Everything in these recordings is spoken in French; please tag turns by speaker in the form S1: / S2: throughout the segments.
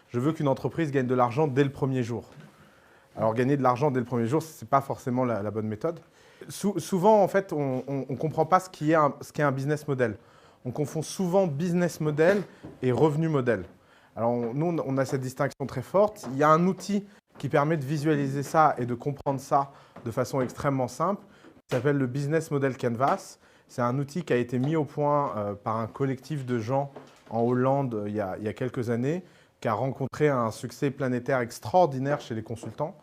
S1: je veux qu'une entreprise gagne de l'argent dès le premier jour. Alors, gagner de l'argent dès le premier jour, ce n'est pas forcément la bonne méthode. Souvent, en fait, on ne comprend pas ce qu'est un business model. On confond souvent business model et revenu model. Alors, nous, on a cette distinction très forte. Il y a un outil qui permet de visualiser ça et de comprendre ça de façon extrêmement simple, qui s'appelle le Business Model Canvas. C'est un outil qui a été mis au point par un collectif de gens en Hollande il y a quelques années, qui a rencontré un succès planétaire extraordinaire chez les consultants,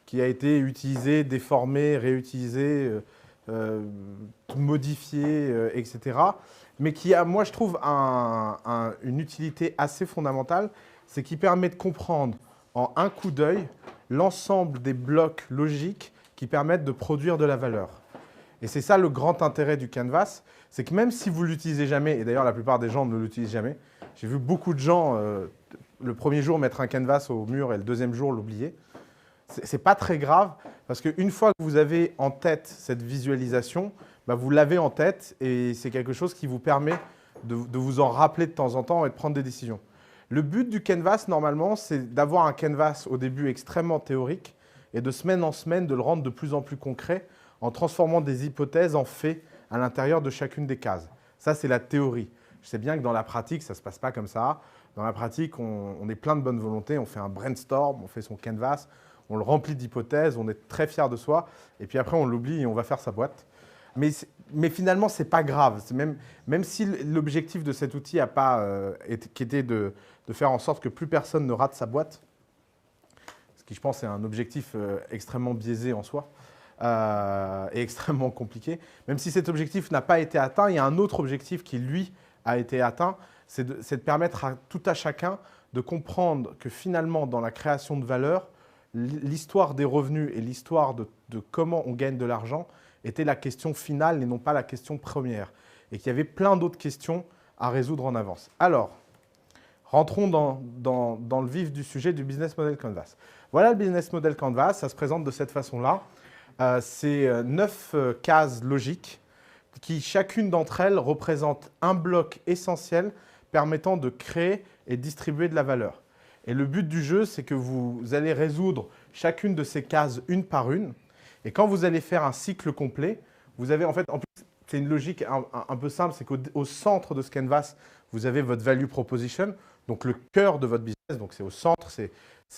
S1: qui a été utilisé, déformé, réutilisé, modifié, etc. Mais qui a, moi, je trouve, une utilité assez fondamentale, c'est qu'il permet de comprendre en un coup d'œil l'ensemble des blocs logiques qui permettent de produire de la valeur. Et c'est ça le grand intérêt du Canvas, c'est que même si vous ne l'utilisez jamais, et d'ailleurs la plupart des gens ne l'utilisent jamais, j'ai vu beaucoup de gens le premier jour mettre un Canvas au mur et le deuxième jour l'oublier. Ce n'est pas très grave, parce qu'une fois que vous avez en tête cette visualisation, bah vous l'avez en tête et c'est quelque chose qui vous permet de vous en rappeler de temps en temps et de prendre des décisions. Le but du Canvas, normalement, c'est d'avoir un Canvas au début extrêmement théorique et de semaine en semaine, de le rendre de plus en plus concret en transformant des hypothèses en faits à l'intérieur de chacune des cases. Ça, c'est la théorie. Je sais bien que dans la pratique, ça ne se passe pas comme ça. Dans la pratique, on est plein de bonne volonté, on fait un brainstorm, on fait son Canvas, on le remplit d'hypothèses, on est très fier de soi, et puis après, on l'oublie et on va faire sa boîte. Mais finalement, ce n'est pas grave. Même si l'objectif de cet outil qui était de faire en sorte que plus personne ne rate sa boîte, ce qui, je pense, est un objectif extrêmement biaisé en soi, et extrêmement compliqué. Même si cet objectif n'a pas été atteint, il y a un autre objectif qui, lui, a été atteint, c'est de permettre à tout à chacun de comprendre que finalement, dans la création de valeur, l'histoire des revenus et l'histoire de comment on gagne de l'argent était la question finale et non pas la question première. Et qu'il y avait plein d'autres questions à résoudre en avance. Alors, rentrons dans le vif du sujet du Business Model Canvas. Voilà le Business Model Canvas, ça se présente de cette façon-là. C'est 9 cases logiques qui, chacune d'entre elles, représente un bloc essentiel permettant de créer et distribuer de la valeur. Et le but du jeu, c'est que vous allez résoudre chacune de ces cases une par une. Et quand vous allez faire un cycle complet, vous avez en plus, c'est une logique un peu simple, c'est qu'au centre de ce canvas, vous avez votre value proposition, donc le cœur de votre business. Donc c'est au centre,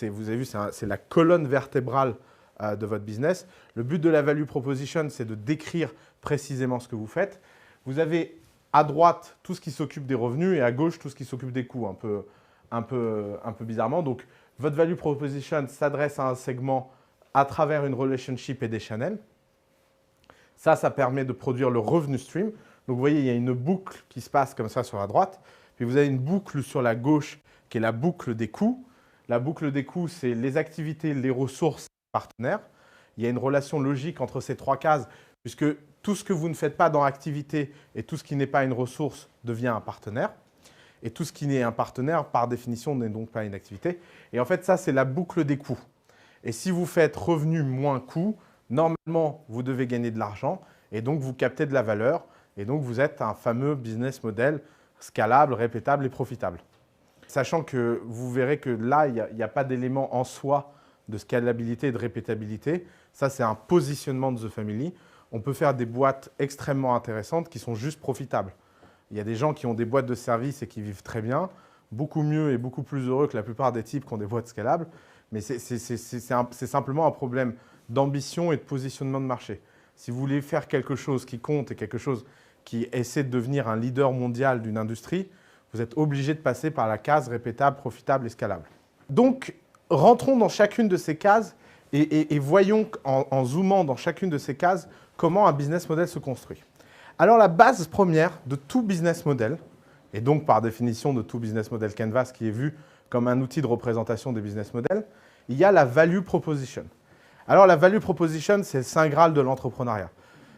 S1: vous avez vu, c'est la colonne vertébrale de votre business. Le but de la value proposition, c'est de décrire précisément ce que vous faites. Vous avez à droite tout ce qui s'occupe des revenus et à gauche tout ce qui s'occupe des coûts, un peu bizarrement. Donc votre value proposition s'adresse à un segment à travers une relationship et des channels. Ça permet de produire le revenu stream. Donc vous voyez, il y a une boucle qui se passe comme ça sur la droite. Puis vous avez une boucle sur la gauche qui est la boucle des coûts. La boucle des coûts, c'est les activités, les ressources, les partenaires. Il y a une relation logique entre ces trois cases, puisque tout ce que vous ne faites pas dans l'activité et tout ce qui n'est pas une ressource devient un partenaire. Et tout ce qui n'est un partenaire, par définition, n'est donc pas une activité. Et en fait, ça, c'est la boucle des coûts. Et si vous faites revenu moins coût, normalement, vous devez gagner de l'argent et donc vous captez de la valeur. Et donc, vous êtes un fameux business model scalable, répétable et profitable. Sachant que vous verrez que là, il n'y a pas d'élément en soi de scalabilité et de répétabilité. Ça, c'est un positionnement de The Family. On peut faire des boîtes extrêmement intéressantes qui sont juste profitables. Il y a des gens qui ont des boîtes de services et qui vivent très bien, beaucoup mieux et beaucoup plus heureux que la plupart des types qui ont des boîtes scalables. Mais c'est simplement un problème d'ambition et de positionnement de marché. Si vous voulez faire quelque chose qui compte et quelque chose qui essaie de devenir un leader mondial d'une industrie, vous êtes obligé de passer par la case répétable, profitable et scalable. Donc, rentrons dans chacune de ces cases et voyons en zoomant dans chacune de ces cases comment un business model se construit. Alors, la base première de tout business model, et donc par définition de tout business model Canvas qui est vu comme un outil de représentation des business models, il y a la value proposition. Alors, la value proposition, c'est le saint graal de l'entrepreneuriat.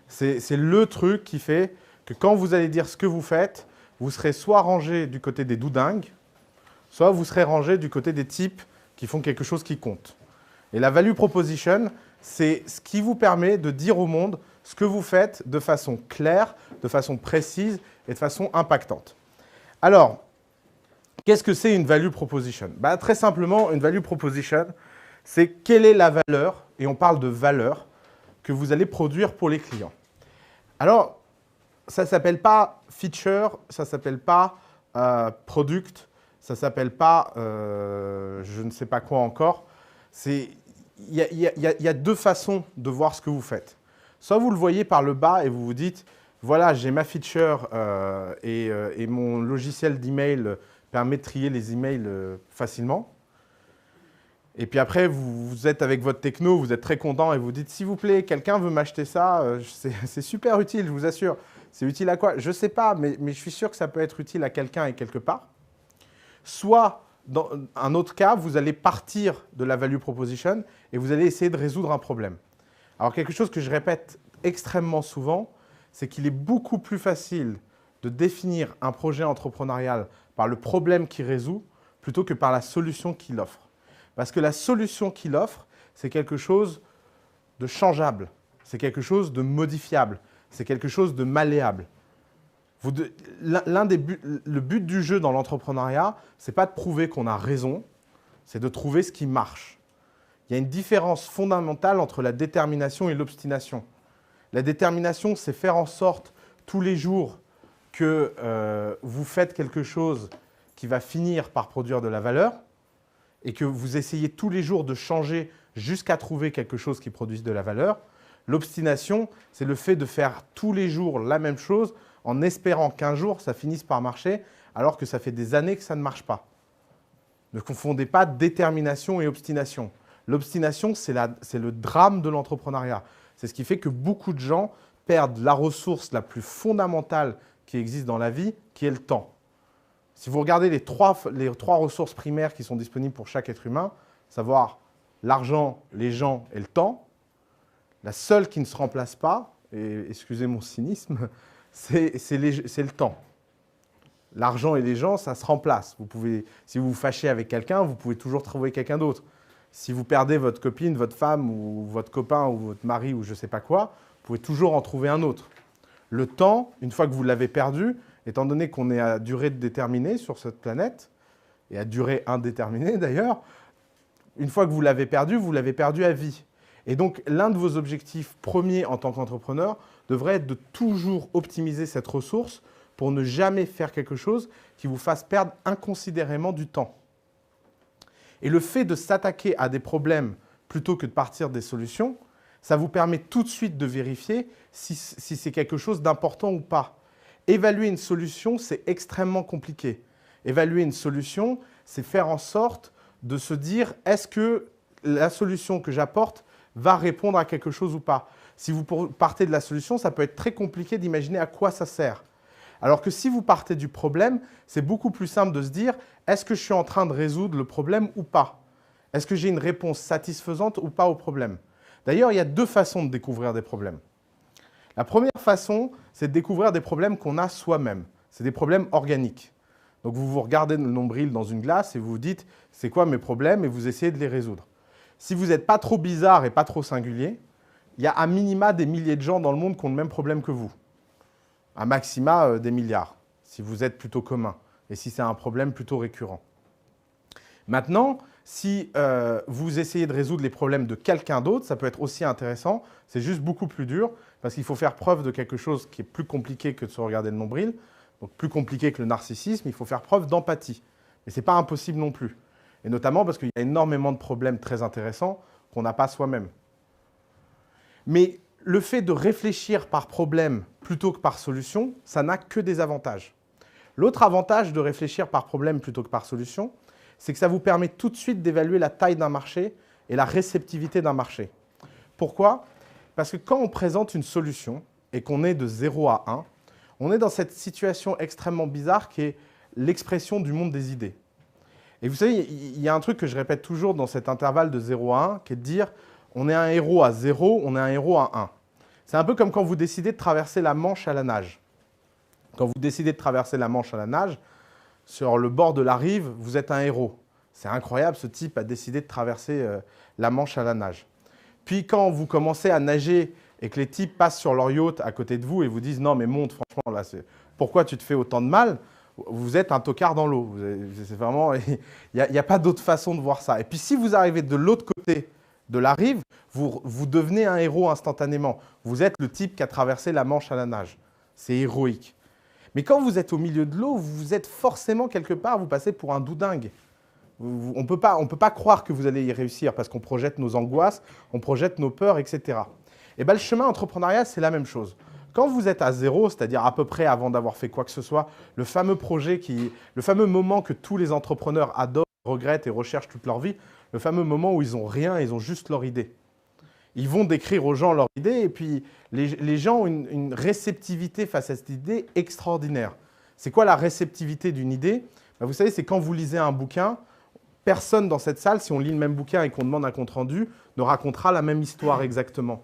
S1: C'est le truc qui fait que quand vous allez dire ce que vous faites, vous serez soit rangé du côté des doudingues, soit vous serez rangé du côté des types qui font quelque chose qui compte. Et la value proposition, c'est ce qui vous permet de dire au monde ce que vous faites de façon claire, de façon précise et de façon impactante. Alors, Qu'est-ce que c'est une value proposition? Bah, très simplement, une value proposition, c'est quelle est la valeur, et on parle de valeur, que vous allez produire pour les clients. Alors, ça ne s'appelle pas feature, ça ne s'appelle pas product, ça ne s'appelle pas je ne sais pas quoi encore. Il y a deux façons de voir ce que vous faites. Soit vous le voyez par le bas et vous vous dites, voilà, j'ai ma feature et mon logiciel d'email permet de trier les emails facilement. Et puis après, vous êtes avec votre techno, vous êtes très content et vous dites, s'il vous plaît, quelqu'un veut m'acheter ça, c'est super utile, je vous assure. C'est utile à quoi? Je ne sais pas, mais je suis sûr que ça peut être utile à quelqu'un et quelque part. Soit, dans un autre cas, vous allez partir de la value proposition et vous allez essayer de résoudre un problème. Alors, quelque chose que je répète extrêmement souvent, c'est qu'il est beaucoup plus facile de définir un projet entrepreneurial par le problème qu'il résout plutôt que par la solution qu'il offre. Parce que la solution qu'il offre, c'est quelque chose de changeable, c'est quelque chose de modifiable, c'est quelque chose de malléable. Le but du jeu dans l'entrepreneuriat, ce n'est pas de prouver qu'on a raison, c'est de trouver ce qui marche. Il y a une différence fondamentale entre la détermination et l'obstination. La détermination, c'est faire en sorte tous les jours que vous faites quelque chose qui va finir par produire de la valeur et que vous essayez tous les jours de changer jusqu'à trouver quelque chose qui produise de la valeur. L'obstination, c'est le fait de faire tous les jours la même chose en espérant qu'un jour, ça finisse par marcher alors que ça fait des années que ça ne marche pas. Ne confondez pas détermination et obstination. L'obstination, c'est le drame de l'entrepreneuriat. C'est ce qui fait que beaucoup de gens perdent la ressource la plus fondamentale qui existe dans la vie, qui est le temps. Si vous regardez les trois ressources primaires qui sont disponibles pour chaque être humain, savoir l'argent, les gens et le temps, la seule qui ne se remplace pas, et excusez mon cynisme, c'est le temps. L'argent et les gens, ça se remplace. Si vous vous fâchez avec quelqu'un, vous pouvez toujours trouver quelqu'un d'autre. Si vous perdez votre copine, votre femme, ou votre copain, ou votre mari, ou je ne sais pas quoi, vous pouvez toujours en trouver un autre. Le temps, une fois que vous l'avez perdu, étant donné qu'on est à durée déterminée sur cette planète, et à durée indéterminée d'ailleurs, une fois que vous l'avez perdu à vie. Et donc, l'un de vos objectifs premiers en tant qu'entrepreneur devrait être de toujours optimiser cette ressource pour ne jamais faire quelque chose qui vous fasse perdre inconsidérément du temps. Et le fait de s'attaquer à des problèmes plutôt que de partir des solutions, ça vous permet tout de suite de vérifier si c'est quelque chose d'important ou pas. Évaluer une solution, c'est extrêmement compliqué. Évaluer une solution, c'est faire en sorte de se dire est-ce que la solution que j'apporte va répondre à quelque chose ou pas. Si vous partez de la solution, ça peut être très compliqué d'imaginer à quoi ça sert. Alors que si vous partez du problème, c'est beaucoup plus simple de se dire est-ce que je suis en train de résoudre le problème ou pas? Est-ce que j'ai une réponse satisfaisante ou pas au problème? D'ailleurs, il y a deux façons de découvrir des problèmes. La première façon, c'est de découvrir des problèmes qu'on a soi-même. C'est des problèmes organiques. Donc vous regardez le nombril dans une glace et vous vous dites c'est quoi mes problèmes et vous essayez de les résoudre. Si vous n'êtes pas trop bizarre et pas trop singulier, il y a à minima des milliers de gens dans le monde qui ont le même problème que vous. À maxima des milliards, si vous êtes plutôt commun et si c'est un problème plutôt récurrent. Maintenant, si vous essayez de résoudre les problèmes de quelqu'un d'autre, ça peut être aussi intéressant, c'est juste beaucoup plus dur parce qu'il faut faire preuve de quelque chose qui est plus compliqué que de se regarder le nombril, donc plus compliqué que le narcissisme, il faut faire preuve d'empathie. Mais ce n'est pas impossible non plus. Et notamment parce qu'il y a énormément de problèmes très intéressants qu'on n'a pas soi-même. Mais le fait de réfléchir par problème plutôt que par solution, ça n'a que des avantages. L'autre avantage de réfléchir par problème plutôt que par solution, c'est que ça vous permet tout de suite d'évaluer la taille d'un marché et la réceptivité d'un marché. Pourquoi? Parce que quand on présente une solution et qu'on est de 0 à 1, on est dans cette situation extrêmement bizarre qui est l'expression du monde des idées. Et vous savez, il y a un truc que je répète toujours dans cet intervalle de 0 à 1, qui est de dire on est un héros à 0, on est un héros à 1. C'est un peu comme quand vous décidez de traverser la Manche à la nage. Quand vous décidez de traverser la Manche à la nage, sur le bord de la rive, vous êtes un héros. C'est incroyable, ce type a décidé de traverser la Manche à la nage. Puis quand vous commencez à nager et que les types passent sur leur yacht à côté de vous et vous disent « Non mais monte, franchement, là, pourquoi tu te fais autant de mal ?» vous êtes un tocard dans l'eau. C'est vraiment, il n'y a pas d'autre façon de voir ça. Et puis si vous arrivez de l'autre côté de la rive, vous devenez un héros instantanément. Vous êtes le type qui a traversé la Manche à la nage. C'est héroïque. Mais quand vous êtes au milieu de l'eau, vous êtes forcément quelque part, vous passez pour un doudingue. On ne peut pas croire que vous allez y réussir parce qu'on projette nos angoisses, on projette nos peurs, etc. Et bien, le chemin entrepreneurial, c'est la même chose. Quand vous êtes à zéro, c'est-à-dire à peu près avant d'avoir fait quoi que ce soit, le fameux moment que tous les entrepreneurs adorent, regrettent et recherchent toute leur vie, le fameux moment où ils n'ont rien, ils ont juste leur idée. Ils vont décrire aux gens leur idée et puis les gens ont une réceptivité face à cette idée extraordinaire. C'est quoi la réceptivité d'une idée? Ben, vous savez, c'est quand vous lisez un bouquin, personne dans cette salle, si on lit le même bouquin et qu'on demande un compte-rendu, ne racontera la même histoire exactement.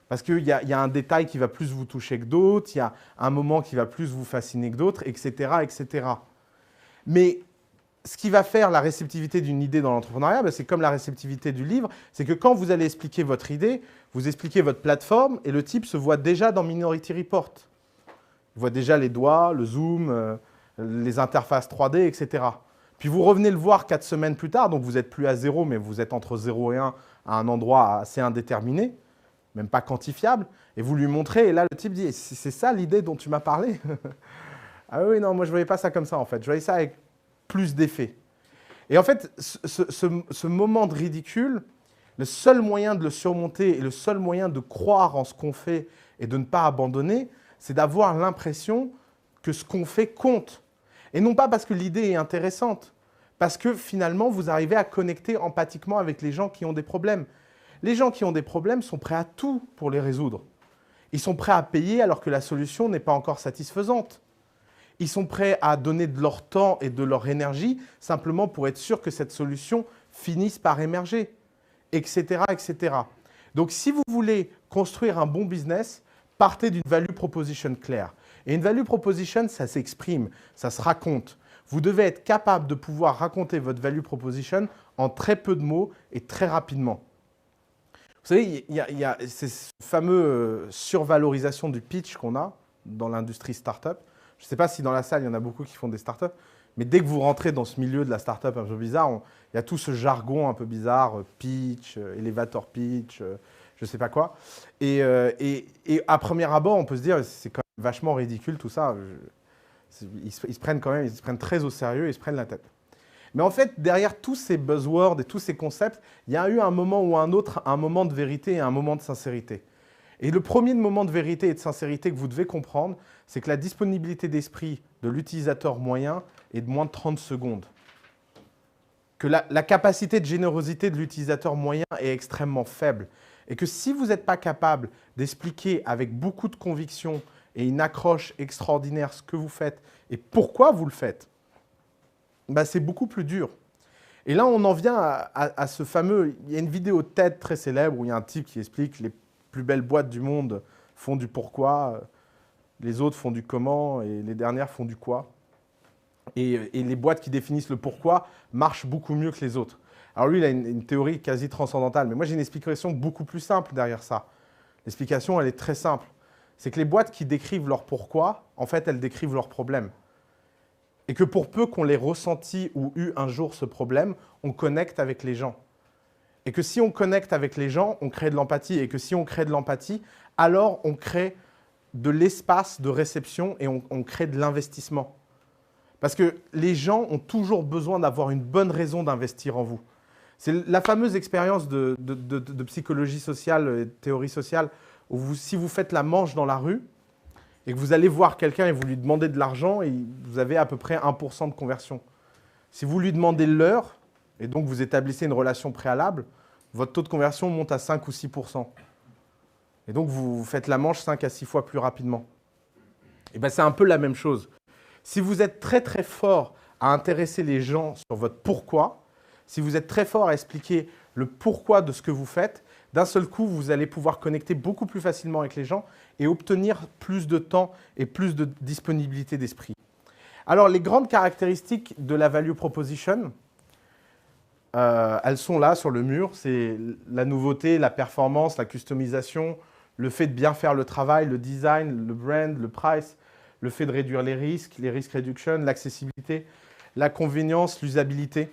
S1: Parce qu'il y a un détail qui va plus vous toucher que d'autres, il y a un moment qui va plus vous fasciner que d'autres, etc., etc. Mais ce qui va faire la réceptivité d'une idée dans l'entrepreneuriat, ben c'est comme la réceptivité du livre, c'est que quand vous allez expliquer votre idée, vous expliquez votre plateforme et le type se voit déjà dans Minority Report. Il voit déjà les doigts, le zoom, les interfaces 3D, etc. Puis vous revenez le voir 4 semaines plus tard, donc vous n'êtes plus à 0, mais vous êtes entre 0 et 1 à un endroit assez indéterminé, même pas quantifiable, et vous lui montrez, et là le type dit « c'est ça l'idée dont tu m'as parlé ?» Ah oui, non, moi je ne voyais pas ça comme ça en fait, je voyais ça avec plus d'effet. Et en fait, ce moment de ridicule, le seul moyen de le surmonter et le seul moyen de croire en ce qu'on fait et de ne pas abandonner, c'est d'avoir l'impression que ce qu'on fait compte. Et non pas parce que l'idée est intéressante, parce que finalement, vous arrivez à connecter empathiquement avec les gens qui ont des problèmes. Les gens qui ont des problèmes sont prêts à tout pour les résoudre. Ils sont prêts à payer alors que la solution n'est pas encore satisfaisante. Ils sont prêts à donner de leur temps et de leur énergie simplement pour être sûr que cette solution finisse par émerger, etc., etc. Donc, si vous voulez construire un bon business, partez d'une value proposition claire. Et une value proposition, ça s'exprime, ça se raconte. Vous devez être capable de pouvoir raconter votre value proposition en très peu de mots et très rapidement. Vous savez, il y a cette fameuse survalorisation du pitch qu'on a dans l'industrie startup. Je ne sais pas si dans la salle, il y en a beaucoup qui font des startups, mais dès que vous rentrez dans ce milieu de la startup un peu bizarre, il y a tout ce jargon un peu bizarre, pitch, elevator pitch, je ne sais pas quoi. Et à premier abord, on peut se dire, c'est quand même vachement ridicule tout ça. Ils se prennent quand même, ils se prennent très au sérieux, ils se prennent la tête. Mais en fait, derrière tous ces buzzwords et tous ces concepts, il y a eu un moment ou un autre, un moment de vérité et un moment de sincérité. Et le premier moment de vérité et de sincérité que vous devez comprendre, c'est que la disponibilité d'esprit de l'utilisateur moyen est de moins de 30 secondes. Que la capacité de générosité de l'utilisateur moyen est extrêmement faible. Et que si vous n'êtes pas capable d'expliquer avec beaucoup de conviction et une accroche extraordinaire ce que vous faites et pourquoi vous le faites, ben c'est beaucoup plus dur. Et là, on en vient à ce fameux... Il y a une vidéo TED très célèbre où il y a un type qui explique les plus belles boîtes du monde font du pourquoi, les autres font du comment et les dernières font du quoi. Et les boîtes qui définissent le pourquoi marchent beaucoup mieux que les autres. Alors lui, il a une théorie quasi transcendantale, mais moi j'ai une explication beaucoup plus simple derrière ça. L'explication, elle est très simple. C'est que les boîtes qui décrivent leur pourquoi, en fait, elles décrivent leurs problèmes. Et que pour peu qu'on l'ait ressenti ou eu un jour ce problème, on connecte avec les gens. Et que si on connecte avec les gens, on crée de l'empathie. Et que si on crée de l'empathie, alors on crée de l'espace de réception et on crée de l'investissement. Parce que les gens ont toujours besoin d'avoir une bonne raison d'investir en vous. C'est la fameuse expérience de psychologie sociale, théorie sociale, où si vous faites la manche dans la rue et que vous allez voir quelqu'un et vous lui demandez de l'argent, et vous avez à peu près 1% de conversion. Si vous lui demandez l'heure, et donc vous établissez une relation préalable, votre taux de conversion monte à 5 ou 6%. Et donc vous faites la manche 5 à 6 fois plus rapidement. Et bien c'est un peu la même chose. Si vous êtes très très fort à intéresser les gens sur votre pourquoi, si vous êtes très fort à expliquer le pourquoi de ce que vous faites, d'un seul coup, vous allez pouvoir connecter beaucoup plus facilement avec les gens et obtenir plus de temps et plus de disponibilité d'esprit. Alors, les grandes caractéristiques de la value proposition, elles sont là sur le mur. C'est la nouveauté, la performance, la customisation, le fait de bien faire le travail, le design, le brand, le price, le fait de réduire les risk reduction, l'accessibilité, la convenience, l'usabilité.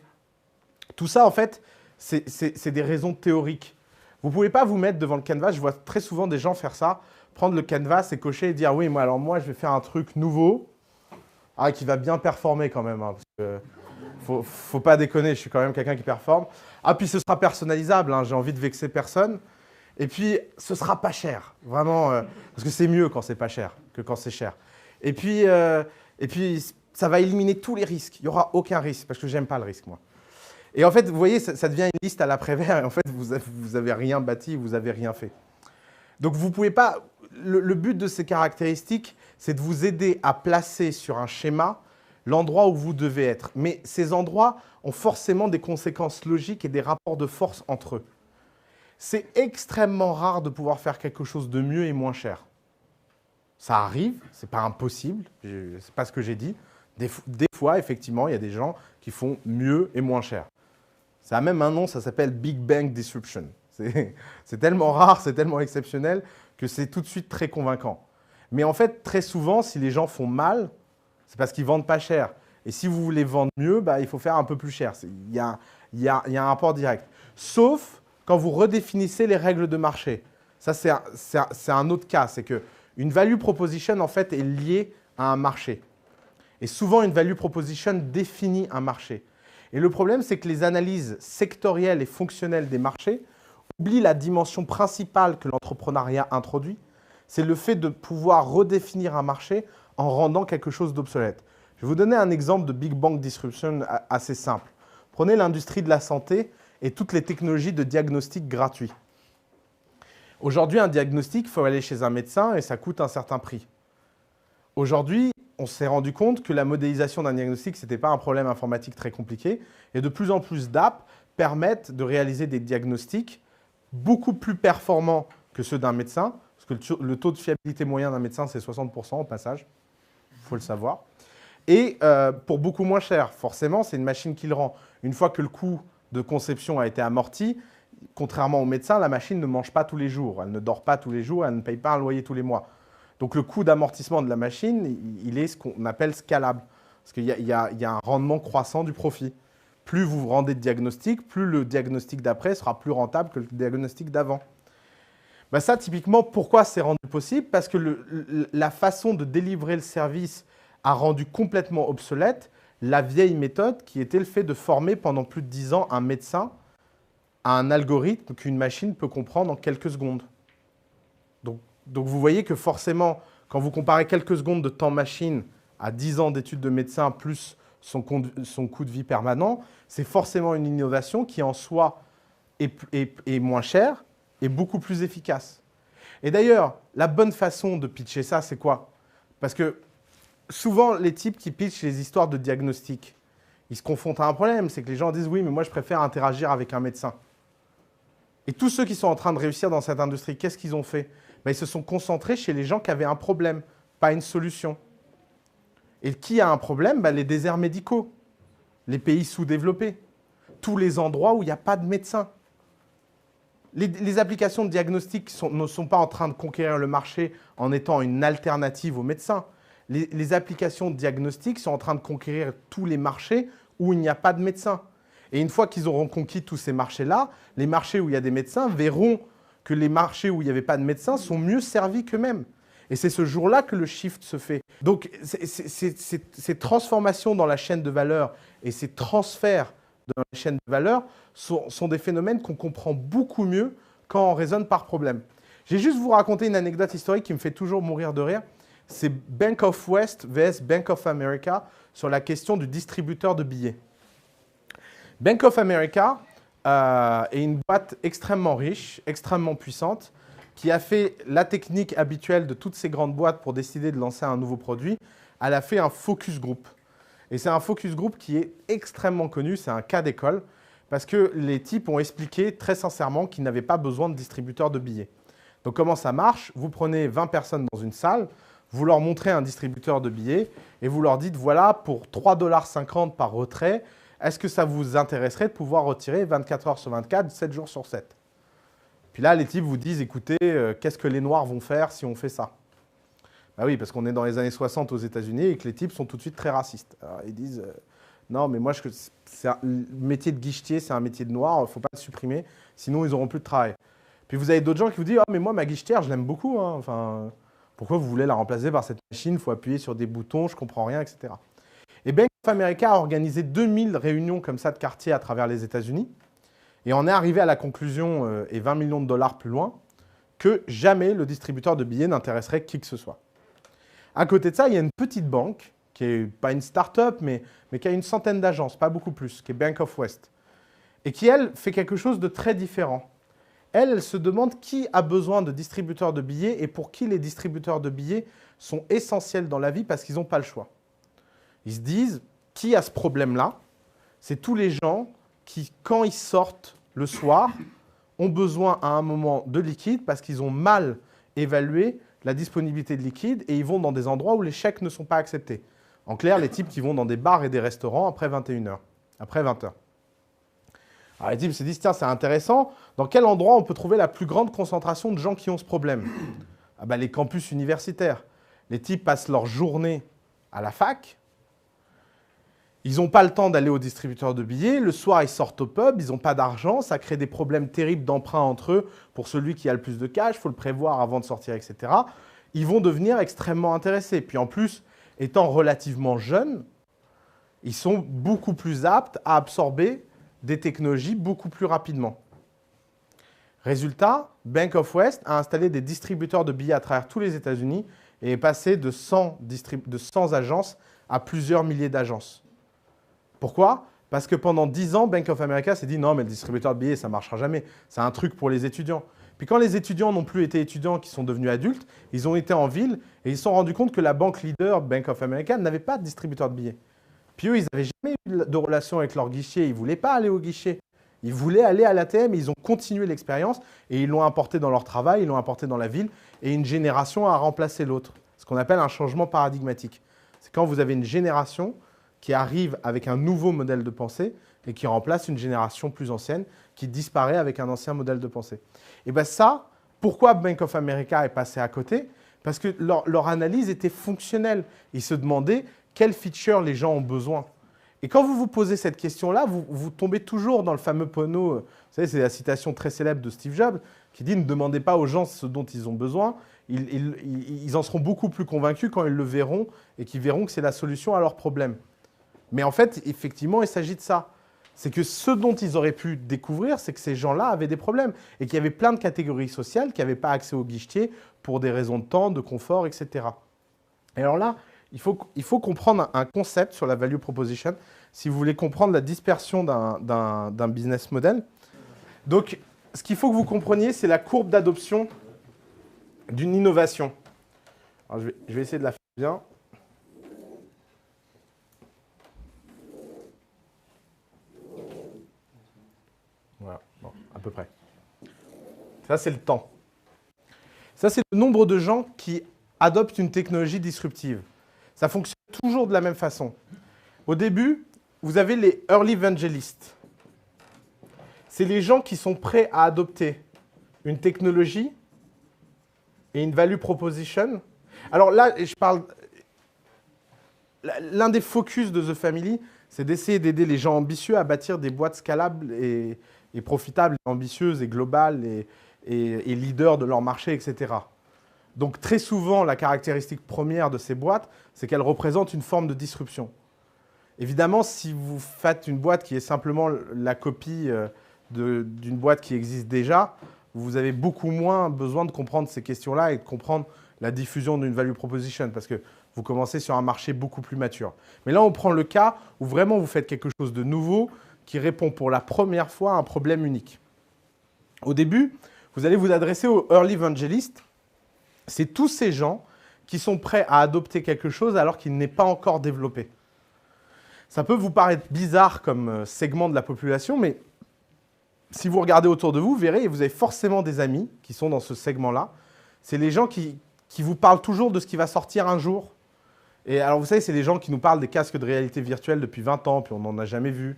S1: Tout ça, en fait, c'est des raisons théoriques. Vous ne pouvez pas vous mettre devant le canvas, je vois très souvent des gens faire ça, prendre le canvas et cocher et dire « oui, moi, je vais faire un truc nouveau qui va bien performer quand même. Parce que faut pas déconner, je suis quand même quelqu'un qui performe. Ah, puis ce sera personnalisable, j'ai envie de vexer personne. Et puis, ce sera pas cher, vraiment, parce que c'est mieux quand c'est pas cher que quand c'est cher. Et puis, ça va éliminer tous les risques. Il n'y aura aucun risque, parce que j'aime pas le risque, moi. Et en fait, vous voyez, ça devient une liste à l'après-vert, et en fait, vous avez rien bâti, vous avez rien fait. Donc, vous pouvez pas... Le but de ces caractéristiques, c'est de vous aider à placer sur un schéma l'endroit où vous devez être. Mais ces endroits ont forcément des conséquences logiques et des rapports de force entre eux. C'est extrêmement rare de pouvoir faire quelque chose de mieux et moins cher. Ça arrive, c'est pas impossible, c'est pas ce que j'ai dit. Des fois, effectivement, il y a des gens qui font mieux et moins cher. Ça a même un nom, ça s'appelle Big Bang Disruption. C'est tellement rare, c'est tellement exceptionnel que c'est tout de suite très convaincant. Mais en fait, très souvent, si les gens font mal, c'est parce qu'ils ne vendent pas cher. Et si vous voulez vendre mieux, il faut faire un peu plus cher. Il y a un rapport direct. Sauf quand vous redéfinissez les règles de marché. Ça, c'est un autre cas. C'est qu'une value proposition, en fait, est liée à un marché. Et souvent, une value proposition définit un marché. Et le problème, c'est que les analyses sectorielles et fonctionnelles des marchés oublient la dimension principale que l'entrepreneuriat introduit. C'est le fait de pouvoir redéfinir un marché en rendant quelque chose d'obsolète. Je vais vous donner un exemple de Big Bang Disruption assez simple. Prenez l'industrie de la santé et toutes les technologies de diagnostic gratuit. Aujourd'hui, un diagnostic, il faut aller chez un médecin et ça coûte un certain prix. Aujourd'hui, on s'est rendu compte que la modélisation d'un diagnostic, ce n'était pas un problème informatique très compliqué. Et de plus en plus d'apps permettent de réaliser des diagnostics beaucoup plus performants que ceux d'un médecin. Parce que le taux de fiabilité moyen d'un médecin, c'est 60% au passage. Il faut le savoir. Et pour beaucoup moins cher. Forcément, c'est une machine qui le rend. Une fois que le coût de conception a été amorti, contrairement au médecin, la machine ne mange pas tous les jours. Elle ne dort pas tous les jours, elle ne paye pas un loyer tous les mois. Donc le coût d'amortissement de la machine, il est ce qu'on appelle scalable. Parce qu'il y a un rendement croissant du profit. Plus vous rendez de diagnostic, plus le diagnostic d'après sera plus rentable que le diagnostic d'avant. Ça, typiquement, pourquoi c'est rendu possible? Parce que la façon de délivrer le service a rendu complètement obsolète la vieille méthode qui était le fait de former pendant plus de 10 ans un médecin à un algorithme qu'une machine peut comprendre en quelques secondes. Donc vous voyez que forcément, quand vous comparez quelques secondes de temps machine à 10 ans d'études de médecin plus son coût de vie permanent, c'est forcément une innovation qui en soi est moins chère et beaucoup plus efficace. Et d'ailleurs, la bonne façon de pitcher ça, c'est quoi? Parce que souvent, les types qui pitchent les histoires de diagnostic, ils se confrontent à un problème, c'est que les gens disent « oui, mais moi, je préfère interagir avec un médecin ». Et tous ceux qui sont en train de réussir dans cette industrie, qu'est-ce qu'ils ont fait? Ils se sont concentrés chez les gens qui avaient un problème, pas une solution. Et qui a un problème? Les déserts médicaux, les pays sous-développés, tous les endroits où il n'y a pas de médecins. Les applications de diagnostic ne sont pas en train de conquérir le marché en étant une alternative aux médecins. Les applications de diagnostic sont en train de conquérir tous les marchés où il n'y a pas de médecins. Et une fois qu'ils auront conquis tous ces marchés-là, les marchés où il y a des médecins verront que les marchés où il n'y avait pas de médecins sont mieux servis qu'eux-mêmes. Et c'est ce jour-là que le shift se fait. Donc, ces transformations dans la chaîne de valeur et ces transferts dans la chaîne de valeur sont des phénomènes qu'on comprend beaucoup mieux quand on raisonne par problème. Je vais juste vous raconter une anecdote historique qui me fait toujours mourir de rire. C'est Bank of West vs Bank of America sur la question du distributeur de billets. Bank of America est une boîte extrêmement riche, extrêmement puissante, qui a fait la technique habituelle de toutes ces grandes boîtes pour décider de lancer un nouveau produit. Elle a fait un focus group. Et c'est un focus group qui est extrêmement connu, c'est un cas d'école, parce que les types ont expliqué très sincèrement qu'ils n'avaient pas besoin de distributeurs de billets. Donc comment ça marche? Vous prenez 20 personnes dans une salle, vous leur montrez un distributeur de billets et vous leur dites, voilà, pour 3,50 $ par retrait, est-ce que ça vous intéresserait de pouvoir retirer 24 heures sur 24, 7 jours sur 7? Puis là, les types vous disent, écoutez, qu'est-ce que les Noirs vont faire si on fait ça? Ah oui, parce qu'on est dans les années 60 aux États-Unis et que les types sont tout de suite très racistes. Alors, ils disent non, mais moi, le métier de guichetier, c'est un métier de noir, il ne faut pas le supprimer, sinon ils n'auront plus de travail. Puis vous avez d'autres gens qui vous disent ah, mais moi, ma guichetière, je l'aime beaucoup. Hein. Enfin, pourquoi vous voulez la remplacer par cette machine? Il faut appuyer sur des boutons, je ne comprends rien, etc. Et Bank of America a organisé 2000 réunions comme ça de quartier à travers les États-Unis. Et on est arrivé à la conclusion, et 20 millions de dollars plus loin, que jamais le distributeur de billets n'intéresserait qui que ce soit. À côté de ça, il y a une petite banque, qui n'est pas une start-up, mais qui a une centaine d'agences, pas beaucoup plus, qui est Bank of West. Et qui, elle, fait quelque chose de très différent. Elle se demande qui a besoin de distributeurs de billets et pour qui les distributeurs de billets sont essentiels dans la vie parce qu'ils n'ont pas le choix. Ils se disent, qui a ce problème-là? C'est tous les gens qui, quand ils sortent le soir, ont besoin à un moment de liquide parce qu'ils ont mal évalué la disponibilité de liquide et ils vont dans des endroits où les chèques ne sont pas acceptés. En clair, les types qui vont dans des bars et des restaurants après 21h, après 20h. Alors les types se disent, tiens, c'est intéressant, dans quel endroit on peut trouver la plus grande concentration de gens qui ont ce problème? Ah ben, les campus universitaires. Les types passent leur journée à la fac, ils n'ont pas le temps d'aller au distributeur de billets, le soir ils sortent au pub, ils n'ont pas d'argent, ça crée des problèmes terribles d'emprunt entre eux pour celui qui a le plus de cash, il faut le prévoir avant de sortir, etc. Ils vont devenir extrêmement intéressés. Puis en plus, étant relativement jeunes, ils sont beaucoup plus aptes à absorber des technologies beaucoup plus rapidement. Résultat, Bank of West a installé des distributeurs de billets à travers tous les États-Unis et est passé de 100 agences à plusieurs milliers d'agences. Pourquoi? Parce que pendant 10 ans, Bank of America s'est dit non, mais le distributeur de billets, ça ne marchera jamais. C'est un truc pour les étudiants. Puis quand les étudiants n'ont plus été étudiants, qui sont devenus adultes, ils ont été en ville et ils se sont rendus compte que la banque leader, Bank of America, n'avait pas de distributeur de billets. Puis eux, ils n'avaient jamais eu de relation avec leur guichet. Ils ne voulaient pas aller au guichet. Ils voulaient aller à l'ATM et ils ont continué l'expérience et ils l'ont importé dans leur travail, ils l'ont importé dans la ville et une génération a remplacé l'autre. Ce qu'on appelle un changement paradigmatique. C'est quand vous avez une génération qui arrive avec un nouveau modèle de pensée et qui remplace une génération plus ancienne qui disparaît avec un ancien modèle de pensée. Et bien ça, pourquoi Bank of America est passé à côté? Parce que leur analyse était fonctionnelle. Ils se demandaient quelles features les gens ont besoin. Et quand vous vous posez cette question-là, vous tombez toujours dans le fameux panneau, vous savez, c'est la citation très célèbre de Steve Jobs, qui dit « Ne demandez pas aux gens ce dont ils ont besoin, ils en seront beaucoup plus convaincus quand ils le verront et qu'ils verront que c'est la solution à leurs problèmes. » Mais en fait, effectivement, il s'agit de ça. C'est que ce dont ils auraient pu découvrir, c'est que ces gens-là avaient des problèmes et qu'il y avait plein de catégories sociales qui n'avaient pas accès au guichetier pour des raisons de temps, de confort, etc. Et alors là, il faut comprendre un concept sur la value proposition si vous voulez comprendre la dispersion d'un business model. Donc, ce qu'il faut que vous compreniez, c'est la courbe d'adoption d'une innovation. Alors, je vais essayer de la faire bien. Voilà, bon, à peu près. Ça, c'est le temps. Ça, c'est le nombre de gens qui adoptent une technologie disruptive. Ça fonctionne toujours de la même façon. Au début, vous avez les early evangelists. C'est les gens qui sont prêts à adopter une technologie et une value proposition. Alors là, je parle... L'un des focus de The Family, c'est d'essayer d'aider les gens ambitieux à bâtir des boîtes scalables et profitables, ambitieuses et globales et leaders de leur marché, etc. Donc très souvent, la caractéristique première de ces boîtes, c'est qu'elles représentent une forme de disruption. Évidemment, si vous faites une boîte qui est simplement la copie d'une boîte qui existe déjà, vous avez beaucoup moins besoin de comprendre ces questions-là et de comprendre la diffusion d'une value proposition parce que vous commencez sur un marché beaucoup plus mature. Mais là, on prend le cas où vraiment vous faites quelque chose de nouveau qui répond pour la première fois à un problème unique. Au début, vous allez vous adresser aux early evangelists. C'est tous ces gens qui sont prêts à adopter quelque chose alors qu'il n'est pas encore développé. Ça peut vous paraître bizarre comme segment de la population, mais si vous regardez autour de vous, vous verrez, et vous avez forcément des amis qui sont dans ce segment-là. C'est les gens qui vous parlent toujours de ce qui va sortir un jour. Et alors, vous savez, c'est les gens qui nous parlent des casques de réalité virtuelle depuis 20 ans, puis on n'en a jamais vu.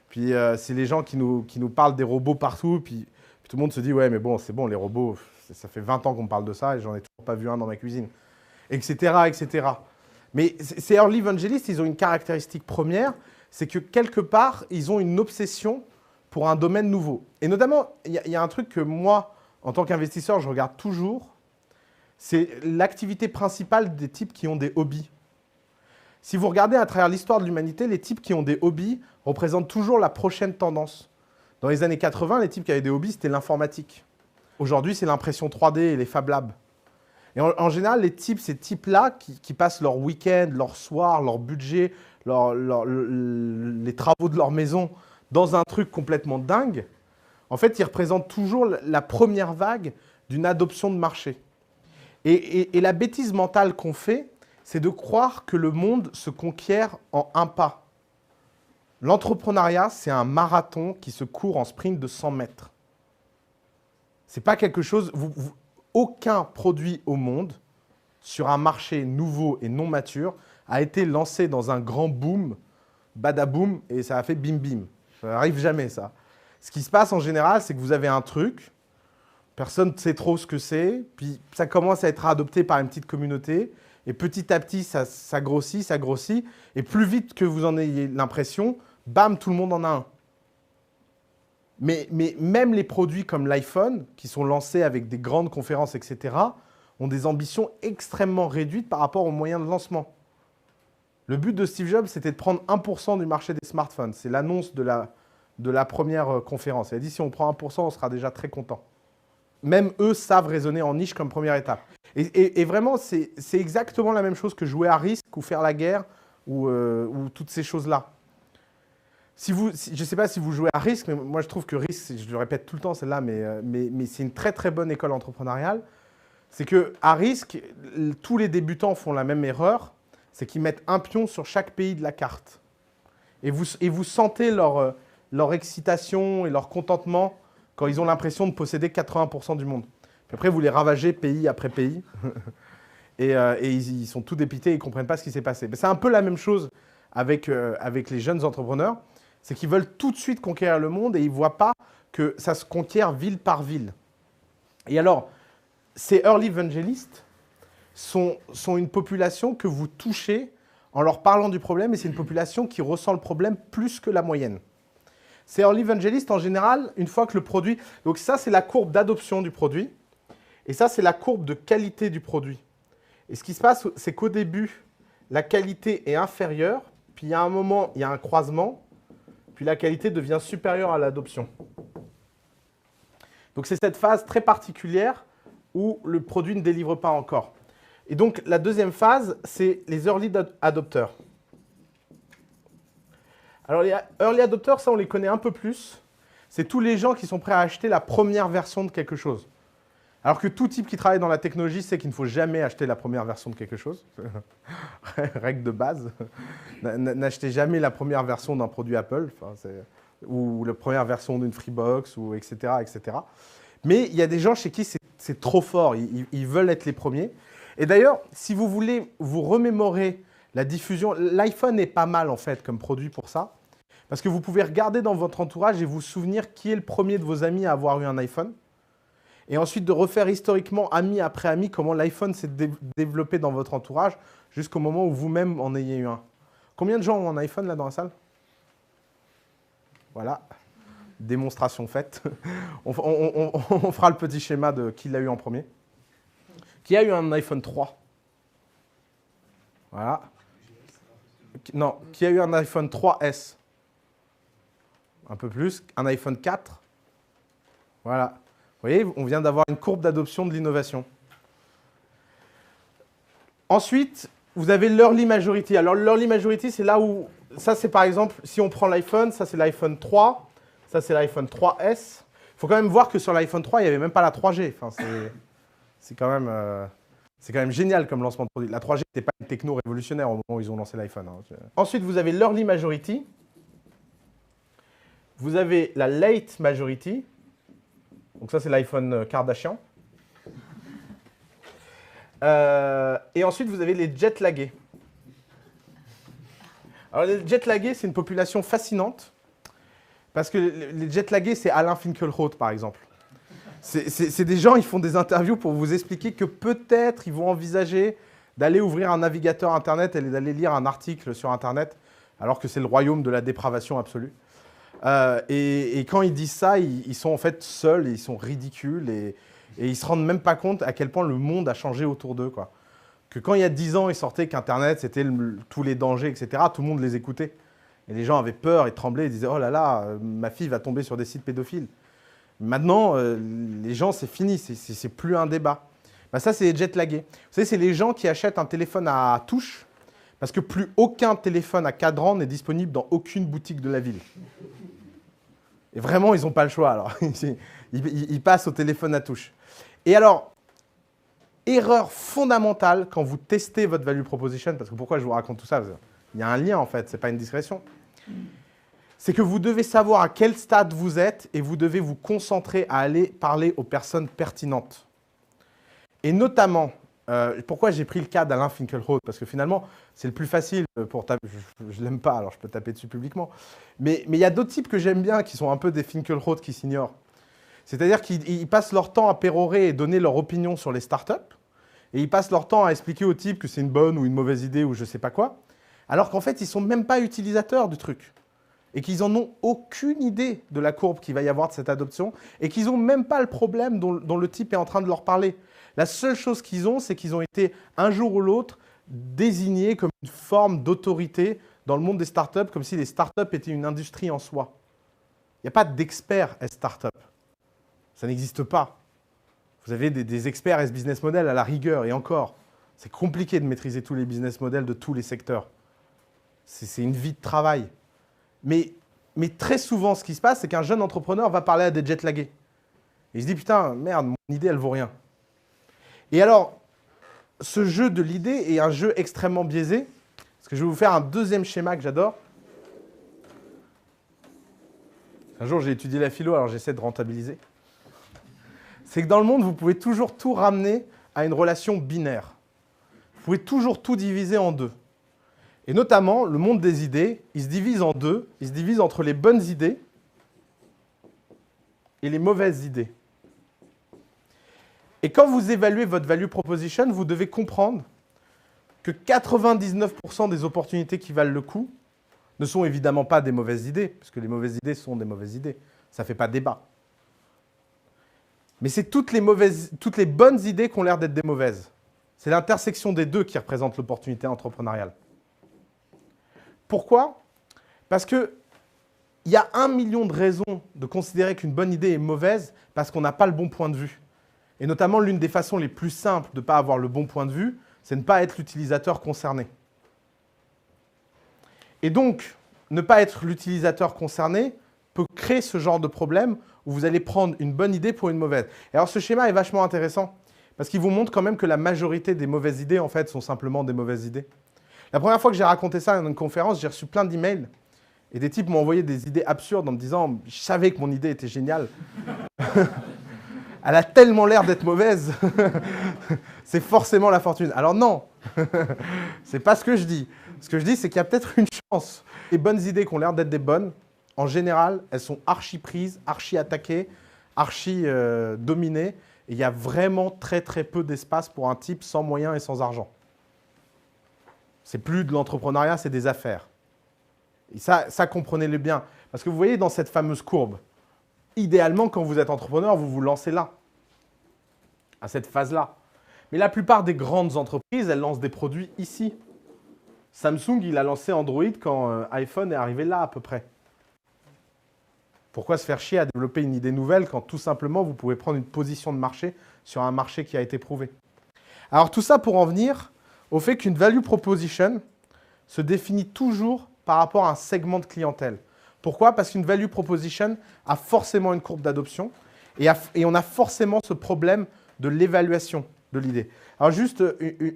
S1: Puis c'est les gens qui nous parlent des robots partout, puis tout le monde se dit « Ouais, mais bon, c'est bon, les robots, ça fait 20 ans qu'on me parle de ça et j'en ai toujours pas vu un dans ma cuisine. » etc., etc. Mais ces early evangelists, ils ont une caractéristique première, c'est que quelque part, ils ont une obsession pour un domaine nouveau. Et notamment, il y a un truc que moi, en tant qu'investisseur, je regarde toujours, c'est l'activité principale des types qui ont des hobbies. Si vous regardez à travers l'histoire de l'humanité, les types qui ont des hobbies représentent toujours la prochaine tendance. Dans les années 80, les types qui avaient des hobbies, c'était l'informatique. Aujourd'hui, c'est l'impression 3D et les Fab Labs. Et en général, ces types-là, qui passent leur week-end, leur soir, leur budget, les travaux de leur maison dans un truc complètement dingue, en fait, ils représentent toujours la première vague d'une adoption de marché. Et la bêtise mentale qu'on fait, c'est de croire que le monde se conquiert en un pas. L'entrepreneuriat, c'est un marathon qui se court en sprint de 100 mètres. C'est pas quelque chose... Aucun produit au monde, sur un marché nouveau et non mature, a été lancé dans un grand boom, badaboum, et ça a fait bim bim. Ça n'arrive jamais, ça. Ce qui se passe en général, c'est que vous avez un truc, personne ne sait trop ce que c'est, puis ça commence à être adopté par une petite communauté, et petit à petit, ça grossit, et plus vite que vous en ayez l'impression, bam, tout le monde en a un. Mais même les produits comme l'iPhone, qui sont lancés avec des grandes conférences, etc., ont des ambitions extrêmement réduites par rapport aux moyens de lancement. Le but de Steve Jobs, c'était de prendre 1% du marché des smartphones. C'est l'annonce de la première conférence. Il a dit, si on prend 1%, on sera déjà très content. Même eux savent raisonner en niche comme première étape. Et vraiment, c'est exactement la même chose que jouer à risque ou faire la guerre ou toutes ces choses-là. Je ne sais pas si vous jouez à risque, mais moi je trouve que risque, je le répète tout le temps celle-là, mais c'est une très très bonne école entrepreneuriale. C'est qu'à risque, tous les débutants font la même erreur, c'est qu'ils mettent un pion sur chaque pays de la carte. Et vous sentez leur excitation et leur contentement quand ils ont l'impression de posséder 80% du monde. Puis après, vous les ravagez pays après pays, et ils sont tout dépités, ils ne comprennent pas ce qui s'est passé. C'est un peu la même chose avec les jeunes entrepreneurs. C'est qu'ils veulent tout de suite conquérir le monde et ils ne voient pas que ça se conquiert ville par ville. Et alors, ces early evangelists sont une population que vous touchez en leur parlant du problème, et c'est une population qui ressent le problème plus que la moyenne. Ces early evangelists, en général, une fois que le produit... Donc ça, c'est la courbe d'adoption du produit, et ça, c'est la courbe de qualité du produit. Et ce qui se passe, c'est qu'au début, la qualité est inférieure, puis il y a un moment, il y a un croisement, puis la qualité devient supérieure à l'adoption. Donc c'est cette phase très particulière où le produit ne délivre pas encore. Et donc la deuxième phase, c'est les early adopters. Alors les early adopters, ça on les connaît un peu plus. C'est tous les gens qui sont prêts à acheter la première version de quelque chose. Alors que tout type qui travaille dans la technologie sait qu'il ne faut jamais acheter la première version de quelque chose. Règle de base. N'achetez jamais la première version d'un produit Apple, ou la première version d'une Freebox, ou etc., etc. Mais il y a des gens chez qui c'est trop fort, ils veulent être les premiers. Et d'ailleurs, si vous voulez vous remémorer la diffusion, l'iPhone est pas mal en fait comme produit pour ça. Parce que vous pouvez regarder dans votre entourage et vous souvenir qui est le premier de vos amis à avoir eu un iPhone. Et ensuite de refaire historiquement, ami après ami, comment l'iPhone s'est développé dans votre entourage jusqu'au moment où vous-même en ayez eu un. Combien de gens ont un iPhone là dans la salle? Voilà, démonstration faite. On fera le petit schéma de qui l'a eu en premier. Qui a eu un iPhone 3? Voilà. Non, qui a eu un iPhone 3S? Un peu plus. Un iPhone 4? Voilà. Vous voyez, on vient d'avoir une courbe d'adoption de l'innovation. Ensuite, vous avez l'early majority. Alors, l'early majority, c'est là où... Ça, c'est par exemple, si on prend l'iPhone, ça, c'est l'iPhone 3. Ça, c'est l'iPhone 3S. Il faut quand même voir que sur l'iPhone 3, il n'y avait même pas la 3G. Enfin, c'est quand même génial comme lancement de produit. La 3G n'était pas une techno révolutionnaire au moment où ils ont lancé l'iPhone. Hein. Ensuite, vous avez l'early majority. Vous avez la late majority. Donc ça, c'est l'iPhone Kardashian. Et ensuite, vous avez les jet laggés. Alors, les jet laggés, c'est une population fascinante. Parce que les jet laggés, c'est Alain Finkielkraut, par exemple. C'est des gens, ils font des interviews pour vous expliquer que peut-être ils vont envisager d'aller ouvrir un navigateur Internet et d'aller lire un article sur Internet, alors que c'est le royaume de la dépravation absolue. Et quand ils disent ça, ils sont en fait seuls, et ils sont ridicules, et ils ne se rendent même pas compte à quel point le monde a changé autour d'eux, quoi. Que quand il y a 10 ans, ils sortaient qu'Internet, c'était tous les dangers, etc., tout le monde les écoutait. Et les gens avaient peur, ils tremblaient, ils disaient « Oh là là, ma fille va tomber sur des sites pédophiles ». Maintenant, les gens, c'est fini, c'est plus un débat. Bah, ça, c'est les jet-lagués. Vous savez, c'est les gens qui achètent un téléphone à touche parce que plus aucun téléphone à cadran n'est disponible dans aucune boutique de la ville. Et vraiment, ils n'ont pas le choix. Alors, ils passent au téléphone à touche. Et alors, erreur fondamentale quand vous testez votre value proposition, parce que pourquoi je vous raconte tout ça? Il y a un lien, en fait, ce n'est pas une discrétion. C'est que vous devez savoir à quel stade vous êtes et vous devez vous concentrer à aller parler aux personnes pertinentes. Et notamment, pourquoi j'ai pris le cas d'Alain Finkielkraut? Parce que finalement, c'est le plus facile pour taper. Je ne l'aime pas, alors je peux taper dessus publiquement. Mais il y a d'autres types que j'aime bien qui sont un peu des Finkielkraut qui s'ignorent. C'est-à-dire qu'ils passent leur temps à pérorer et donner leur opinion sur les startups. Et ils passent leur temps à expliquer aux types que c'est une bonne ou une mauvaise idée ou je ne sais pas quoi. Alors qu'en fait, ils ne sont même pas utilisateurs du truc. Et qu'ils n'en ont aucune idée de la courbe qu'il va y avoir de cette adoption, et qu'ils n'ont même pas le problème dont le type est en train de leur parler. La seule chose qu'ils ont, c'est qu'ils ont été, un jour ou l'autre, désignés comme une forme d'autorité dans le monde des startups, comme si les startups étaient une industrie en soi. Il n'y a pas d'experts S-startup. Ça n'existe pas. Vous avez des experts S-business model à la rigueur, et encore, c'est compliqué de maîtriser tous les business models de tous les secteurs. C'est une vie de travail. Mais très souvent, ce qui se passe, c'est qu'un jeune entrepreneur va parler à des jet-lagués. Et il se dit, putain, merde, mon idée, elle vaut rien. Et alors, ce jeu de l'idée est un jeu extrêmement biaisé, parce que je vais vous faire un deuxième schéma que j'adore. Un jour, j'ai étudié la philo, alors j'essaie de rentabiliser. C'est que dans le monde, vous pouvez toujours tout ramener à une relation binaire. Vous pouvez toujours tout diviser en deux. Et notamment, le monde des idées, il se divise en deux. Il se divise entre les bonnes idées et les mauvaises idées. Et quand vous évaluez votre value proposition, vous devez comprendre que 99% des opportunités qui valent le coup ne sont évidemment pas des mauvaises idées, parce que les mauvaises idées sont des mauvaises idées. Ça ne fait pas débat. Mais c'est toutes les bonnes idées qui ont l'air d'être des mauvaises. C'est l'intersection des deux qui représente l'opportunité entrepreneuriale. Pourquoi? Parce qu'il y a 1 million de raisons de considérer qu'une bonne idée est mauvaise parce qu'on n'a pas le bon point de vue. Et notamment, l'une des façons les plus simples de ne pas avoir le bon point de vue, c'est ne pas être l'utilisateur concerné. Et donc, ne pas être l'utilisateur concerné peut créer ce genre de problème où vous allez prendre une bonne idée pour une mauvaise. Et alors, ce schéma est vachement intéressant parce qu'il vous montre quand même que la majorité des mauvaises idées, en fait, sont simplement des mauvaises idées. La première fois que j'ai raconté ça dans une conférence, j'ai reçu plein d'emails et des types m'ont envoyé des idées absurdes en me disant « Je savais que mon idée était géniale. Elle a tellement l'air d'être mauvaise. C'est forcément la fortune. » Alors non, c'est pas ce que je dis. Ce que je dis, c'est qu'il y a peut-être une chance. Les bonnes idées qui ont l'air d'être des bonnes, en général, elles sont archi prises, archi attaquées, archi dominées. Et il y a vraiment très très peu d'espace pour un type sans moyens et sans argent. C'est plus de l'entrepreneuriat, c'est des affaires. Et ça comprenez-le bien. Parce que vous voyez dans cette fameuse courbe, idéalement, quand vous êtes entrepreneur, vous vous lancez là, à cette phase-là. Mais la plupart des grandes entreprises, elles lancent des produits ici. Samsung, il a lancé Android quand iPhone est arrivé là, à peu près. Pourquoi se faire chier à développer une idée nouvelle quand tout simplement, vous pouvez prendre une position de marché sur un marché qui a été prouvé? Alors tout ça pour en venir au fait qu'une value proposition se définit toujours par rapport à un segment de clientèle. Pourquoi? Parce qu'une value proposition a forcément une courbe d'adoption et on a forcément ce problème de l'évaluation de l'idée. Alors juste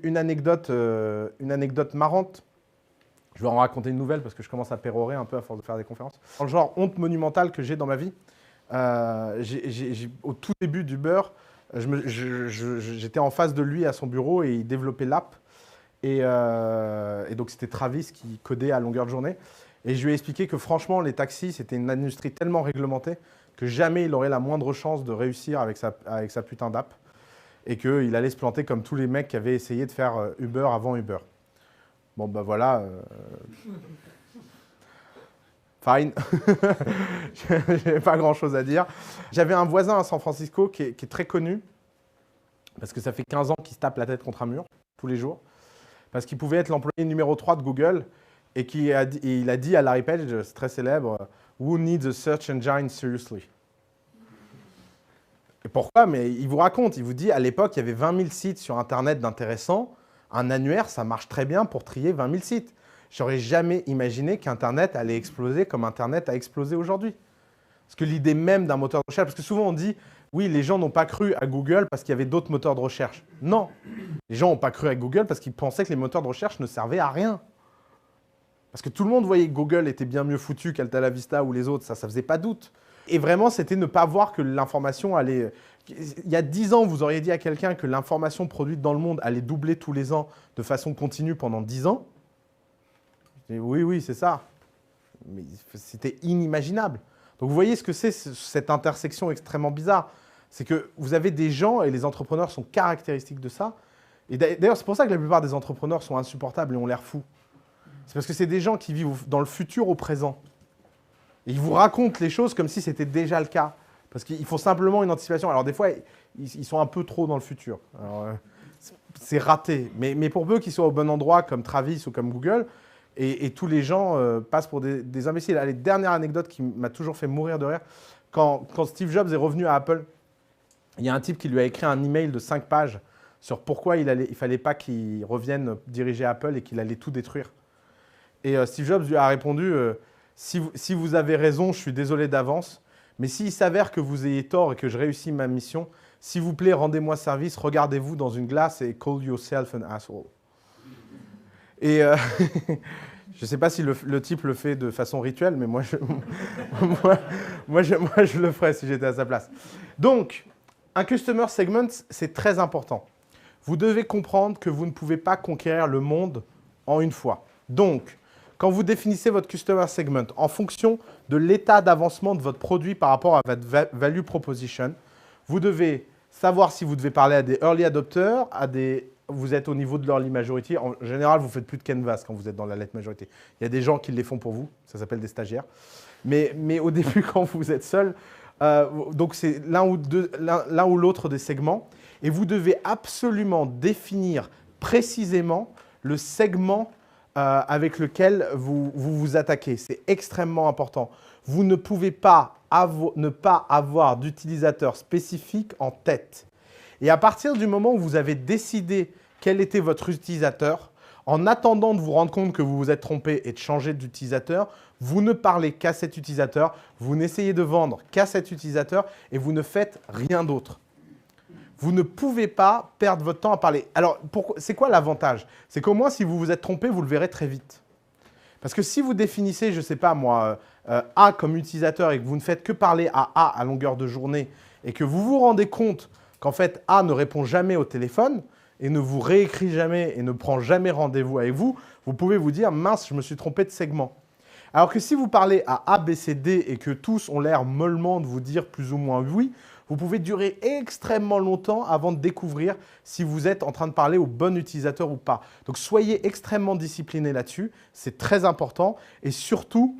S1: une anecdote marrante. Je vais en raconter une nouvelle parce que je commence à pérorer un peu à force de faire des conférences. Dans le genre honte monumentale que j'ai dans ma vie, au tout début d'Uber, j'étais en face de lui à son bureau et il développait l'app. Et donc, c'était Travis qui codait à longueur de journée. Et je lui ai expliqué que franchement, les taxis, c'était une industrie tellement réglementée que jamais il aurait la moindre chance de réussir avec sa putain d'app. et qu'il allait se planter comme tous les mecs qui avaient essayé de faire Uber avant Uber. Bon, ben voilà. Fine. J'ai pas grand-chose à dire. J'avais un voisin à San Francisco qui est très connu, parce que ça fait 15 ans qu'il se tape la tête contre un mur, tous les jours, parce qu'il pouvait être l'employé numéro 3 de Google, et il a dit à Larry Page, c'est très célèbre, « Who needs a search engine seriously ?» Et pourquoi? Mais il vous raconte, il vous dit, à l'époque, il y avait 20 000 sites sur Internet d'intéressants. Un annuaire, ça marche très bien pour trier 20 000 sites. J'aurais jamais imaginé qu'Internet allait exploser comme Internet a explosé aujourd'hui. Parce que l'idée même d'un moteur de recherche, parce que souvent on dit, oui, les gens n'ont pas cru à Google parce qu'il y avait d'autres moteurs de recherche. Non, les gens n'ont pas cru à Google parce qu'ils pensaient que les moteurs de recherche ne servaient à rien. Parce que tout le monde voyait que Google était bien mieux foutu qu'Alta Vista ou les autres, ça faisait pas doute. Et vraiment, c'était ne pas voir que l'information allait... Il y a 10 ans, vous auriez dit à quelqu'un que l'information produite dans le monde allait doubler tous les ans de façon continue pendant 10 ans. Et oui, oui, c'est ça. Mais c'était inimaginable. Donc vous voyez ce que c'est, cette intersection extrêmement bizarre. C'est que vous avez des gens, et les entrepreneurs sont caractéristiques de ça. Et d'ailleurs, c'est pour ça que la plupart des entrepreneurs sont insupportables et ont l'air fous. C'est parce que c'est des gens qui vivent dans le futur au présent. Et ils vous racontent les choses comme si c'était déjà le cas. Parce qu'ils font simplement une anticipation. Alors des fois, ils sont un peu trop dans le futur. C'est raté. Mais pour peu qu'ils soient au bon endroit, comme Travis ou comme Google, et tous les gens passent pour des imbéciles. Allez, dernière anecdote qui m'a toujours fait mourir de rire. Quand Steve Jobs est revenu à Apple, il y a un type qui lui a écrit un email de 5 pages sur pourquoi il ne fallait pas qu'il revienne diriger Apple et qu'il allait tout détruire. Et Steve Jobs lui a répondu si vous avez raison, je suis désolé d'avance, mais s'il s'avère que vous ayez tort et que je réussis ma mission, s'il vous plaît, rendez-moi service, regardez-vous dans une glace et call yourself an asshole. » Et je ne sais pas si le type le fait de façon rituelle, mais moi, je le ferais si j'étais à sa place. Donc, un customer segment, c'est très important. Vous devez comprendre que vous ne pouvez pas conquérir le monde en une fois. Donc, quand vous définissez votre customer segment en fonction de l'état d'avancement de votre produit par rapport à votre value proposition, vous devez savoir si vous devez parler à des early adopters, vous êtes au niveau de l'early majority. En général, vous ne faites plus de canvas quand vous êtes dans la late majority. Il y a des gens qui les font pour vous, ça s'appelle des stagiaires. Mais au début, quand vous êtes seul, donc c'est l'un ou l'autre des segments. Et vous devez absolument définir précisément le segment avec lequel vous attaquez. C'est extrêmement important. Vous ne pouvez pas ne pas avoir d'utilisateur spécifique en tête. Et à partir du moment où vous avez décidé quel était votre utilisateur, en attendant de vous rendre compte que vous vous êtes trompé et de changer d'utilisateur, vous ne parlez qu'à cet utilisateur, vous n'essayez de vendre qu'à cet utilisateur et vous ne faites rien d'autre. Vous ne pouvez pas perdre votre temps à parler. Alors, c'est quoi l'avantage? C'est qu'au moins, si vous vous êtes trompé, vous le verrez très vite. Parce que si vous définissez, je ne sais pas moi, A comme utilisateur et que vous ne faites que parler à A à longueur de journée et que vous vous rendez compte qu'en fait, A ne répond jamais au téléphone et ne vous réécrit jamais et ne prend jamais rendez-vous avec vous, vous pouvez vous dire « mince, je me suis trompé de segment ». Alors que si vous parlez à A, B, C, D et que tous ont l'air mollement de vous dire plus ou moins oui, vous pouvez durer extrêmement longtemps avant de découvrir si vous êtes en train de parler au bon utilisateur ou pas. Donc soyez extrêmement discipliné là-dessus, c'est très important. Et surtout,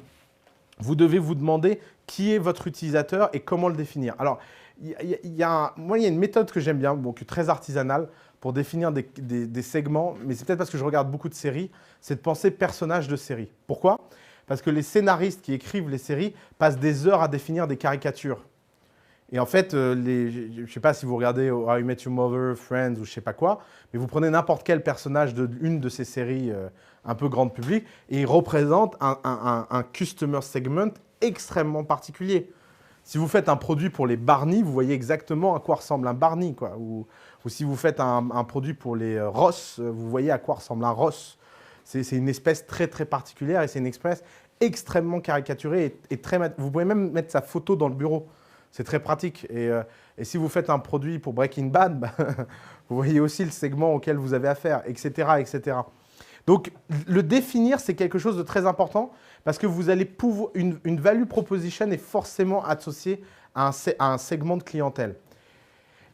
S1: vous devez vous demander qui est votre utilisateur et comment le définir. Alors, moi, il y a une méthode que j'aime bien, bon, qui est très artisanale, pour définir des segments, mais c'est peut-être parce que je regarde beaucoup de séries, c'est de penser personnage de série. Pourquoi? Parce que les scénaristes qui écrivent les séries passent des heures à définir des caricatures. Et en fait, je ne sais pas si vous regardez How I Met Your Mother, Friends ou je ne sais pas quoi, mais vous prenez n'importe quel personnage d'une de ces séries un peu grand public et il représente un customer segment extrêmement particulier. Si vous faites un produit pour les Barney, vous voyez exactement à quoi ressemble un Barney, quoi. Ou si vous faites un produit pour les Ross, vous voyez à quoi ressemble un Ross. C'est une espèce très très particulière et c'est une espèce extrêmement caricaturée et très... Vous pouvez même mettre sa photo dans le bureau. C'est très pratique. Et si vous faites un produit pour Breaking Bad, bah, vous voyez aussi le segment auquel vous avez affaire, etc., etc. Donc, le définir, c'est quelque chose de très important parce que vous allez pouvoir, une value proposition est forcément associée à un segment de clientèle.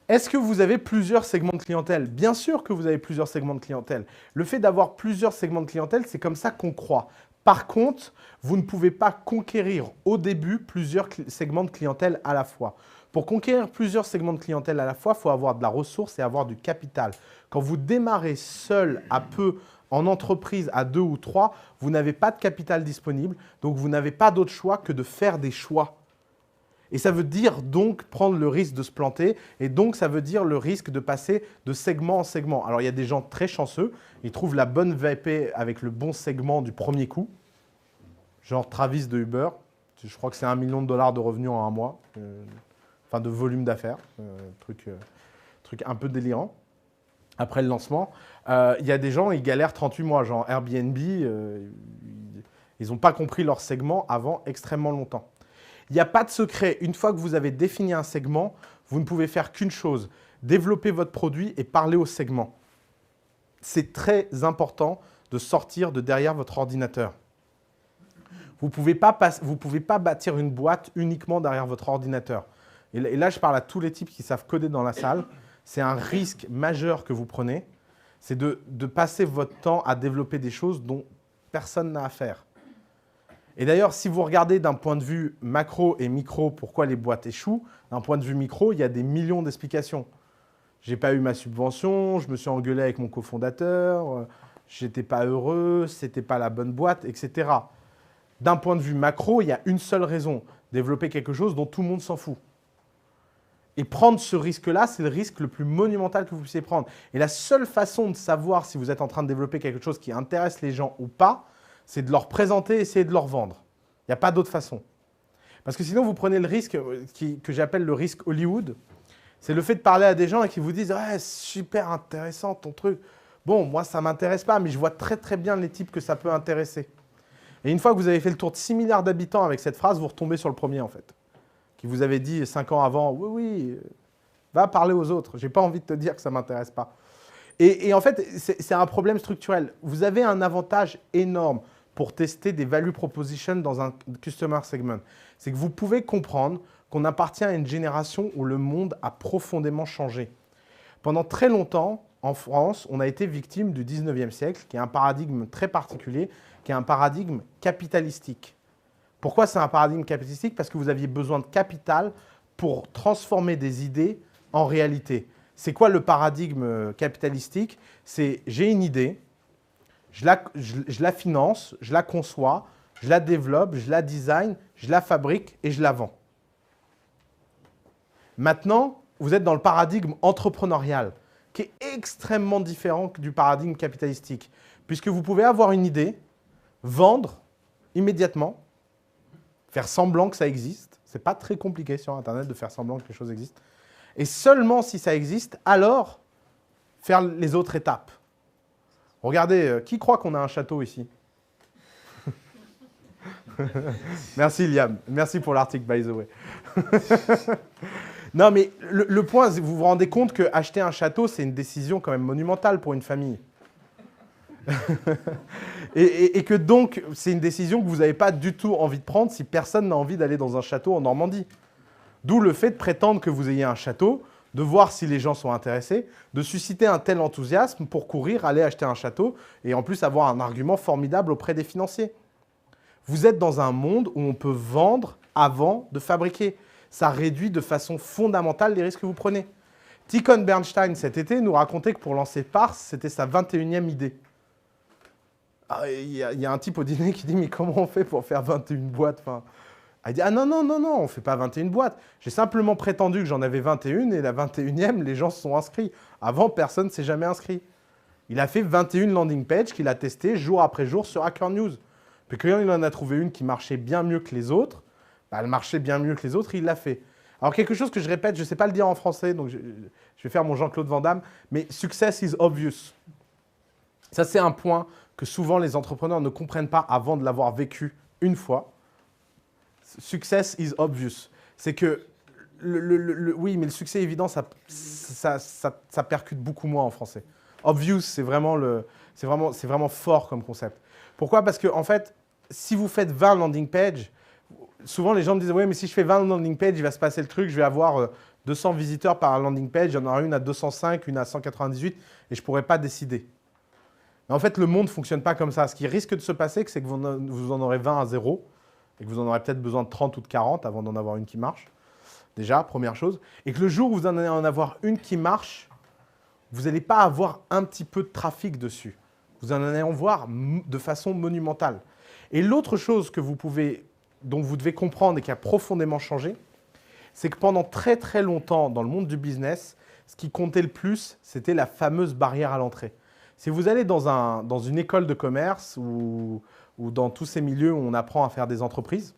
S1: Est-ce que vous avez plusieurs segments de clientèle? Bien sûr que vous avez plusieurs segments de clientèle. Le fait d'avoir plusieurs segments de clientèle, c'est comme ça qu'on croit. Par contre, vous ne pouvez pas conquérir au début plusieurs segments de clientèle à la fois. Pour conquérir plusieurs segments de clientèle à la fois, il faut avoir de la ressource et avoir du capital. Quand vous démarrez seul, à peu, en entreprise, à 2 ou 3, vous n'avez pas de capital disponible, donc vous n'avez pas d'autre choix que de faire des choix. Et ça veut dire donc prendre le risque de se planter, et donc ça veut dire le risque de passer de segment en segment. Alors il y a des gens très chanceux, ils trouvent la bonne VP avec le bon segment du premier coup, genre Travis de Uber, je crois que c'est $1 million de revenus en un mois, enfin de volume d'affaires, truc un peu délirant. Après le lancement, il y a des gens, ils galèrent 38 mois, genre Airbnb, ils n'ont pas compris leur segment avant extrêmement longtemps. Il n'y a pas de secret. Une fois que vous avez défini un segment, vous ne pouvez faire qu'une chose, développer votre produit et parler au segment. C'est très important de sortir de derrière votre ordinateur. Vous ne pouvez pas bâtir une boîte uniquement derrière votre ordinateur. Et là, je parle à tous les types qui savent coder dans la salle. C'est un risque majeur que vous prenez. C'est de passer votre temps à développer des choses dont personne n'a à faire. Et d'ailleurs, si vous regardez d'un point de vue macro et micro pourquoi les boîtes échouent, d'un point de vue micro, il y a des millions d'explications. Je n'ai pas eu ma subvention, je me suis engueulé avec mon cofondateur, je n'étais pas heureux, ce n'était pas la bonne boîte, etc. D'un point de vue macro, il y a une seule raison, développer quelque chose dont tout le monde s'en fout. Et prendre ce risque-là, c'est le risque le plus monumental que vous puissiez prendre. Et la seule façon de savoir si vous êtes en train de développer quelque chose qui intéresse les gens ou pas, c'est de leur présenter et essayer de leur vendre. Il n'y a pas d'autre façon. Parce que sinon, vous prenez le risque que j'appelle le risque Hollywood. C'est le fait de parler à des gens et qui vous disent « Ouais, super intéressant ton truc. Bon, moi, ça ne m'intéresse pas, mais je vois très très bien les types que ça peut intéresser. » Et une fois que vous avez fait le tour de 6 milliards d'habitants avec cette phrase, vous retombez sur le premier en fait. Qui vous avait dit 5 ans avant « Oui, oui, va parler aux autres. Je n'ai pas envie de te dire que ça ne m'intéresse pas. » Et en fait, c'est un problème structurel. Vous avez un avantage énorme pour tester des value propositions dans un customer segment. C'est que vous pouvez comprendre qu'on appartient à une génération où le monde a profondément changé. Pendant très longtemps, en France, on a été victime du 19e siècle, qui est un paradigme très particulier, qui est un paradigme capitalistique. Pourquoi c'est un paradigme capitalistique? Parce que vous aviez besoin de capital pour transformer des idées en réalité. C'est quoi le paradigme capitalistique? C'est j'ai une idée, je la finance, je la conçois, je la développe, je la design, je la fabrique et je la vends. Maintenant, vous êtes dans le paradigme entrepreneurial, qui est extrêmement différent du paradigme capitalistique, puisque vous pouvez avoir une idée, vendre immédiatement, faire semblant que ça existe. Ce n'est pas très compliqué sur Internet de faire semblant que les choses existent. Et seulement si ça existe, alors faire les autres étapes. Regardez, qui croit qu'on a un château ici? Merci Liam, merci pour l'article by the way. Non mais le point, vous vous rendez compte que acheter un château, c'est une décision quand même monumentale pour une famille. et que donc, c'est une décision que vous n'avez pas du tout envie de prendre si personne n'a envie d'aller dans un château en Normandie. D'où le fait de prétendre que vous ayez un château, de voir si les gens sont intéressés, de susciter un tel enthousiasme pour courir, aller acheter un château et en plus avoir un argument formidable auprès des financiers. Vous êtes dans un monde où on peut vendre avant de fabriquer. Ça réduit de façon fondamentale les risques que vous prenez. Tikhon Bernstein, cet été, nous racontait que pour lancer Pars, c'était sa 21e idée. Il y a un type au dîner qui dit « Mais comment on fait pour faire 21 boîtes ?» enfin, il dit « Ah non, non, non, non, on ne fait pas 21 boîtes. J'ai simplement prétendu que j'en avais 21 et la 21e, les gens se sont inscrits. Avant, personne ne s'est jamais inscrit. » Il a fait 21 landing pages qu'il a testées jour après jour sur Hacker News. Puis quand il en a trouvé une qui marchait bien mieux que les autres, elle marchait bien mieux que les autres, il l'a fait. Alors quelque chose que je répète, je ne sais pas le dire en français, donc je vais faire mon Jean-Claude Van Damme, mais « Success is obvious ». Ça, c'est un point que souvent les entrepreneurs ne comprennent pas avant de l'avoir vécu une fois. Success is obvious. C'est que, oui, mais le succès évident, ça percute beaucoup moins en français. Obvious, c'est vraiment fort comme concept. Pourquoi? Parce que, en fait, si vous faites 20 landing pages, souvent les gens me disent « Oui, mais si je fais 20 landing pages, il va se passer le truc, je vais avoir 200 visiteurs par landing page, il y en aura une à 205, une à 198, et je ne pourrais pas décider. Mais en fait, le monde ne fonctionne pas comme ça. Ce qui risque de se passer, c'est que vous en aurez 20 à 0, et que vous en aurez peut-être besoin de 30 ou de 40 avant d'en avoir une qui marche. Déjà, première chose. Et que le jour où vous en allez en avoir une qui marche, vous n'allez pas avoir un petit peu de trafic dessus. Vous en allez en voir de façon monumentale. Et l'autre chose dont vous devez comprendre et qui a profondément changé, c'est que pendant très très longtemps dans le monde du business, ce qui comptait le plus, c'était la fameuse barrière à l'entrée. Si vous allez dans une école de commerce ou dans tous ces milieux où on apprend à faire des entreprises,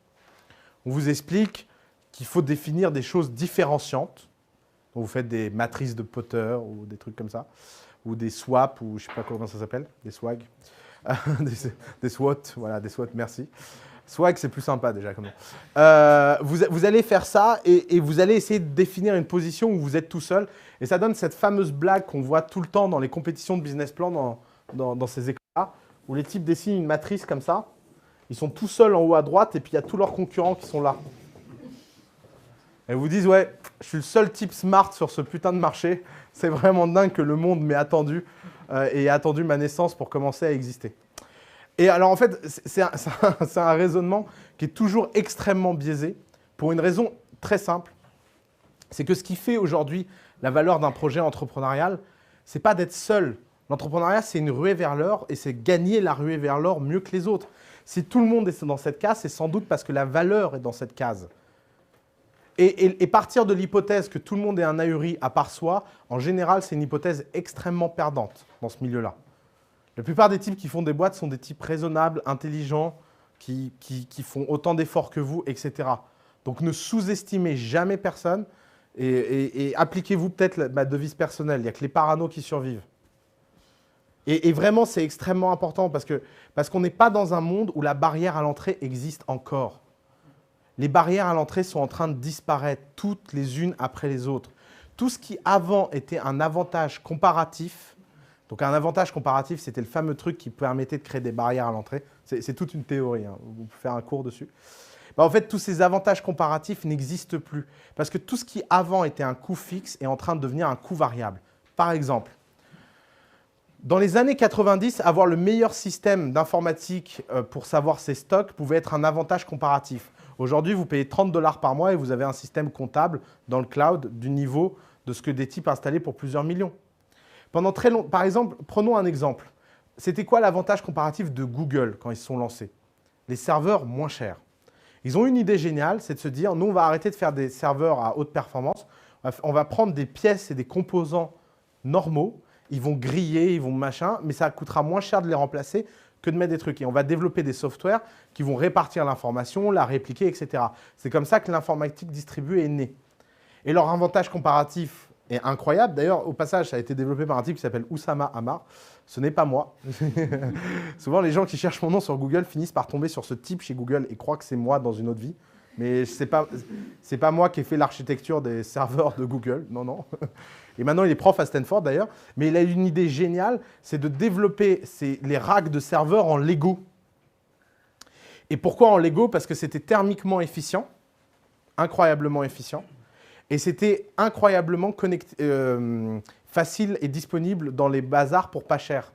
S1: on vous explique qu'il faut définir des choses différenciantes. Donc vous faites des matrices de Potter ou des trucs comme ça, ou des swaps, ou je ne sais pas comment ça s'appelle, des swags, des SWOT, voilà, des SWOT, merci. Swag, c'est plus sympa déjà. Vous allez faire ça et vous allez essayer de définir une position où vous êtes tout seul. Et ça donne cette fameuse blague qu'on voit tout le temps dans les compétitions de business plan dans ces écoles-là, où les types dessinent une matrice comme ça. Ils sont tout seuls en haut à droite et puis il y a tous leurs concurrents qui sont là. Et vous disent, ouais, je suis le seul type smart sur ce putain de marché. C'est vraiment dingue que le monde m'ait attendu et ait attendu ma naissance pour commencer à exister. Et alors en fait, c'est un raisonnement qui est toujours extrêmement biaisé pour une raison très simple. C'est que ce qui fait aujourd'hui la valeur d'un projet entrepreneurial, c'est pas d'être seul. L'entrepreneuriat, c'est une ruée vers l'or et c'est gagner la ruée vers l'or mieux que les autres. Si tout le monde est dans cette case, c'est sans doute parce que la valeur est dans cette case. Et partir de l'hypothèse que tout le monde est un ahuri à part soi, en général, c'est une hypothèse extrêmement perdante dans ce milieu-là. La plupart des types qui font des boîtes sont des types raisonnables, intelligents, qui font autant d'efforts que vous, etc. Donc ne sous-estimez jamais personne et appliquez-vous peut-être ma devise personnelle. Il n'y a que les paranos qui survivent. Et vraiment, c'est extrêmement important parce qu'on n'est pas dans un monde où la barrière à l'entrée existe encore. Les barrières à l'entrée sont en train de disparaître, toutes les unes après les autres. Tout ce qui avant était un avantage comparatif, donc un avantage comparatif, c'était le fameux truc qui permettait de créer des barrières à l'entrée. C'est toute une théorie, hein. Vous pouvez faire un cours dessus. En fait, tous ces avantages comparatifs n'existent plus. Parce que tout ce qui avant était un coût fixe est en train de devenir un coût variable. Par exemple, dans les années 90, avoir le meilleur système d'informatique pour savoir ses stocks pouvait être un avantage comparatif. Aujourd'hui, vous payez 30 $ par mois et vous avez un système comptable dans le cloud du niveau de ce que des types installaient pour plusieurs millions. Pendant très longtemps, par exemple, prenons un exemple. C'était quoi l'avantage comparatif de Google quand ils se sont lancés? Les serveurs moins chers. Ils ont une idée géniale, c'est de se dire, nous, on va arrêter de faire des serveurs à haute performance. On va prendre des pièces et des composants normaux. Ils vont griller, ils vont machin, mais ça coûtera moins cher de les remplacer que de mettre des trucs. Et on va développer des softwares qui vont répartir l'information, la répliquer, etc. C'est comme ça que l'informatique distribuée est née. Et leur avantage comparatif est incroyable. D'ailleurs, au passage, ça a été développé par un type qui s'appelle Oussama Ammar. Ce n'est pas moi. Souvent, les gens qui cherchent mon nom sur Google finissent par tomber sur ce type chez Google et croient que c'est moi dans une autre vie. Mais ce n'est pas moi qui ai fait l'architecture des serveurs de Google. Non, non. Et maintenant, il est prof à Stanford d'ailleurs. Mais il a une idée géniale, c'est de développer les racks de serveurs en Lego. Et pourquoi en Lego? Parce que c'était thermiquement efficient, incroyablement efficient. Et c'était incroyablement facile et disponible dans les bazars pour pas cher.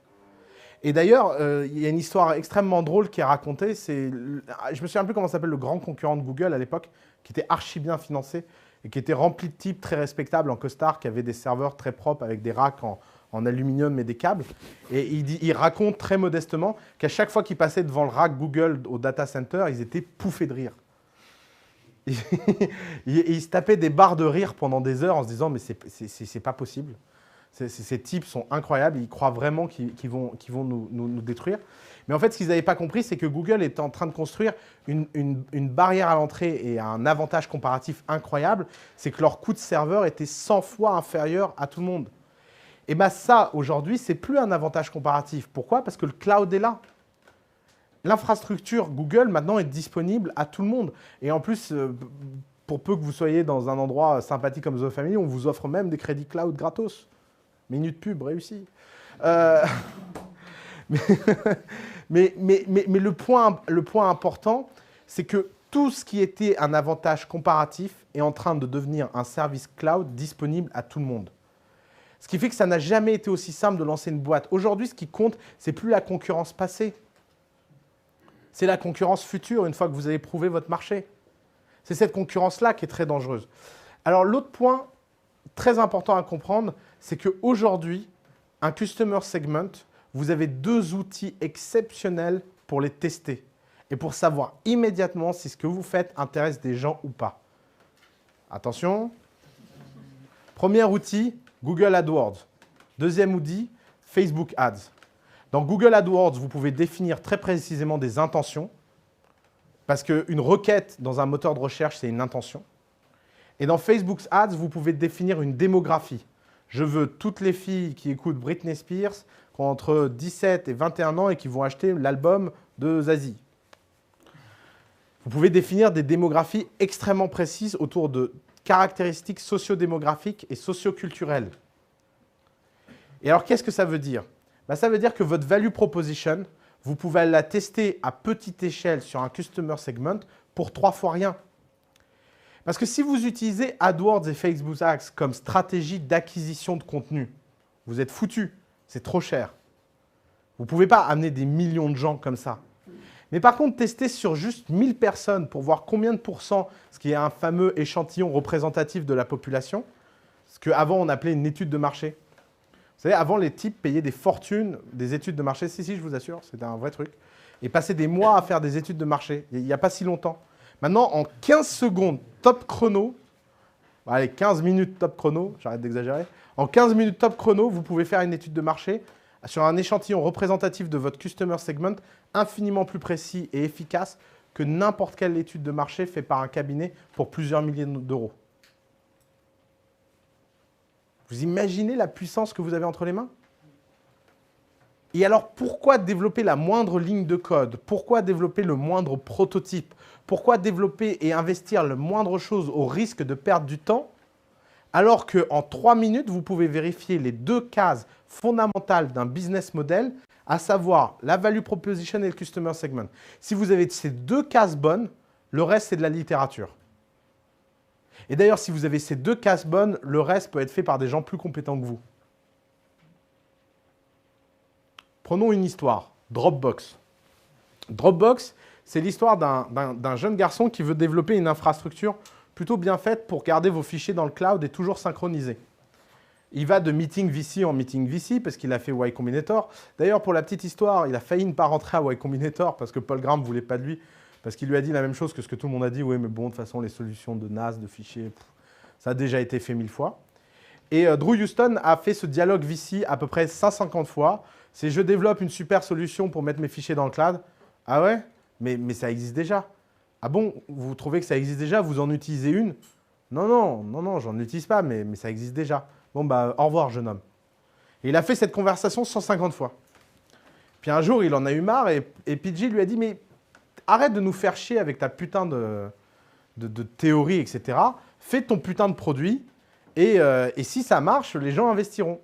S1: Et d'ailleurs, il y a une histoire extrêmement drôle qui est racontée. Je me souviens plus comment s'appelle le grand concurrent de Google à l'époque, qui était archi bien financé et qui était rempli de types très respectables en costard, qui avaient des serveurs très propres avec des racks en aluminium et des câbles. Et il raconte très modestement qu'à chaque fois qu'ils passaient devant le rack Google au data center, ils étaient pouffés de rire. Ils se tapaient des barres de rire pendant des heures en se disant « mais c'est pas possible ». Ces types sont incroyables, ils croient vraiment qu'ils vont nous détruire. Mais en fait, ce qu'ils n'avaient pas compris, c'est que Google est en train de construire une barrière à l'entrée et un avantage comparatif incroyable, c'est que leur coût de serveur était 100 fois inférieur à tout le monde. Et bien ça, aujourd'hui, c'est plus un avantage comparatif. Pourquoi? Parce que le cloud est là. L'infrastructure Google, maintenant, est disponible à tout le monde. Et en plus, pour peu que vous soyez dans un endroit sympathique comme The Family, on vous offre même des crédits cloud gratos. Minute pub réussie. Mais le point important, c'est que tout ce qui était un avantage comparatif est en train de devenir un service cloud disponible à tout le monde. Ce qui fait que ça n'a jamais été aussi simple de lancer une boîte. Aujourd'hui, ce qui compte, c'est plus la concurrence passée. C'est la concurrence future, une fois que vous avez prouvé votre marché. C'est cette concurrence-là qui est très dangereuse. Alors, l'autre point très important à comprendre, c'est qu'aujourd'hui, un Customer Segment, vous avez 2 outils exceptionnels pour les tester et pour savoir immédiatement si ce que vous faites intéresse des gens ou pas. Attention. Premier outil, Google AdWords. Deuxième outil, Facebook Ads. Dans Google AdWords, vous pouvez définir très précisément des intentions parce qu'une requête dans un moteur de recherche, c'est une intention. Et dans Facebook Ads, vous pouvez définir une démographie. Je veux toutes les filles qui écoutent Britney Spears, qui ont entre 17 et 21 ans et qui vont acheter l'album de Zazie. Vous pouvez définir des démographies extrêmement précises autour de caractéristiques sociodémographiques et socioculturelles. Et alors, qu'est-ce que ça veut dire? Ça veut dire que votre value proposition, vous pouvez la tester à petite échelle sur un customer segment pour 3 fois rien. Parce que si vous utilisez AdWords et Facebook Ads comme stratégie d'acquisition de contenu, vous êtes foutu, c'est trop cher. Vous ne pouvez pas amener des millions de gens comme ça. Mais par contre, tester sur juste 1000 personnes pour voir combien de pourcents, ce qui est un fameux échantillon représentatif de la population, ce qu'avant on appelait une étude de marché. Vous savez, avant les types payaient des fortunes des études de marché. Si, je vous assure, c'était un vrai truc. Et passaient des mois à faire des études de marché, il n'y a pas si longtemps. Maintenant, en 15 secondes top chrono, allez, 15 minutes top chrono, j'arrête d'exagérer. En 15 minutes top chrono, vous pouvez faire une étude de marché sur un échantillon représentatif de votre customer segment infiniment plus précis et efficace que n'importe quelle étude de marché faite par un cabinet pour plusieurs milliers d'euros. Vous imaginez la puissance que vous avez entre les mains? Et alors, pourquoi développer la moindre ligne de code? Pourquoi développer le moindre prototype? Pourquoi développer et investir le moindre chose au risque de perdre du temps, alors qu'en 3 minutes, vous pouvez vérifier les 2 cases fondamentales d'un business model, à savoir la value proposition et le customer segment. Si vous avez ces 2 cases bonnes, le reste, c'est de la littérature. Et d'ailleurs, si vous avez ces 2 cases bonnes, le reste peut être fait par des gens plus compétents que vous. Prenons une histoire, Dropbox. Dropbox, c'est l'histoire d'un jeune garçon qui veut développer une infrastructure plutôt bien faite pour garder vos fichiers dans le cloud et toujours synchronisés. Il va de meeting VC en meeting VC parce qu'il a fait Y Combinator. D'ailleurs, pour la petite histoire, il a failli ne pas rentrer à Y Combinator parce que Paul Graham ne voulait pas de lui, parce qu'il lui a dit la même chose que ce que tout le monde a dit. Oui, mais bon, de toute façon, les solutions de NAS, de fichiers, ça a déjà été fait 1000 fois. Et Drew Houston a fait ce dialogue VC à peu près 150 fois. C'est je développe une super solution pour mettre mes fichiers dans le cloud. Ah ouais? Mais ça existe déjà. Ah bon? Vous trouvez que ça existe déjà? Vous en utilisez une? Non, j'en utilise pas, mais ça existe déjà. Bon, bah, au revoir, jeune homme. Et il a fait cette conversation 150 fois. Puis un jour, il en a eu marre et PG lui a dit, mais arrête de nous faire chier avec ta putain de théorie, etc. Fais ton putain de produit et si ça marche, les gens investiront.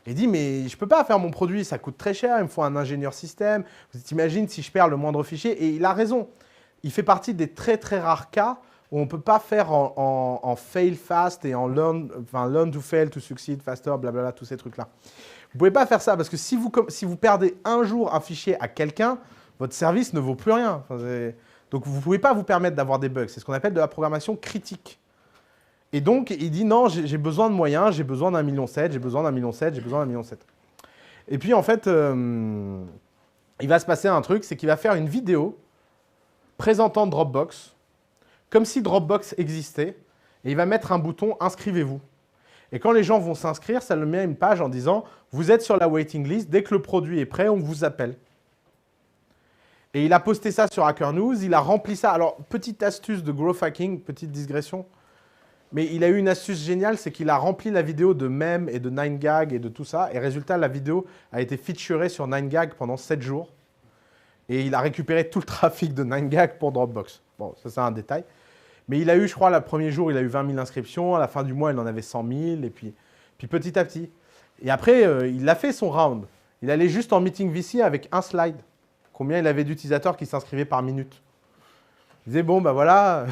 S1: Il dit, mais je ne peux pas faire mon produit, ça coûte très cher, il me faut un ingénieur système. Vous imaginez si je perds le moindre fichier? Et il a raison. Il fait partie des très très rares cas où on ne peut pas faire en fail fast et en learn to fail to succeed faster, blablabla, tous ces trucs-là. Vous ne pouvez pas faire ça parce que si vous perdez un jour un fichier à quelqu'un, votre service ne vaut plus rien. Donc vous ne pouvez pas vous permettre d'avoir des bugs. C'est ce qu'on appelle de la programmation critique. Et donc, il dit non, j'ai besoin de moyens, j'ai besoin d'1,7 million, j'ai besoin d'1,7 million, j'ai besoin d'1,7 million. Et puis, en fait, il va se passer un truc, c'est qu'il va faire une vidéo présentant Dropbox, comme si Dropbox existait, et il va mettre un bouton « Inscrivez-vous ». Et quand les gens vont s'inscrire, ça le met à une page en disant « Vous êtes sur la waiting list, dès que le produit est prêt, on vous appelle ». Et il a posté ça sur Hacker News, il a rempli ça. Alors, petite astuce de growth hacking, petite digression. Mais il a eu une astuce géniale, c'est qu'il a rempli la vidéo de mèmes et de 9gag et de tout ça. Et résultat, la vidéo a été featurée sur 9gag pendant 7 jours. Et il a récupéré tout le trafic de 9gag pour Dropbox. Bon, ça c'est un détail. Mais il a eu, je crois, le premier jour, il a eu 20 000 inscriptions. À la fin du mois, il en avait 100 000. Et puis petit à petit. Et après, il a fait son round. Il allait juste en meeting VC avec un slide. Combien il avait d'utilisateurs qui s'inscrivaient par minute. Il disait, bon, bah voilà,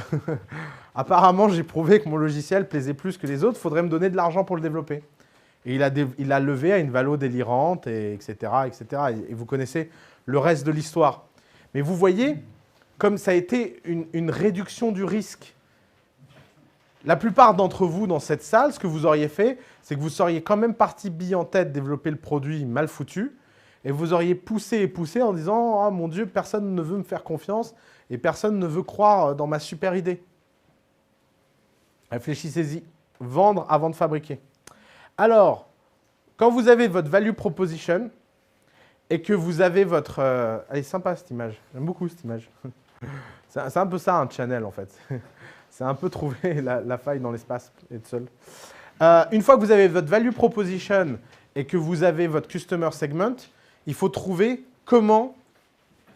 S1: apparemment, j'ai prouvé que mon logiciel plaisait plus que les autres, il faudrait me donner de l'argent pour le développer. Et il a levé à une valeur délirante, et etc., etc. Et vous connaissez le reste de l'histoire. Mais vous voyez, comme ça a été une réduction du risque. La plupart d'entre vous dans cette salle, ce que vous auriez fait, c'est que vous seriez quand même parti bille en tête développer le produit mal foutu, et vous auriez poussé et poussé en disant « Ah mon Dieu, personne ne veut me faire confiance et personne ne veut croire dans ma super idée. » Réfléchissez-y. Vendre avant de fabriquer. Alors, quand vous avez votre value proposition et que vous avez votre... elle est sympa cette image. J'aime beaucoup cette image. C'est un peu ça un channel en fait. C'est un peu trouver la faille dans l'espace, être seul. Une fois que vous avez votre value proposition et que vous avez votre customer segment, il faut trouver comment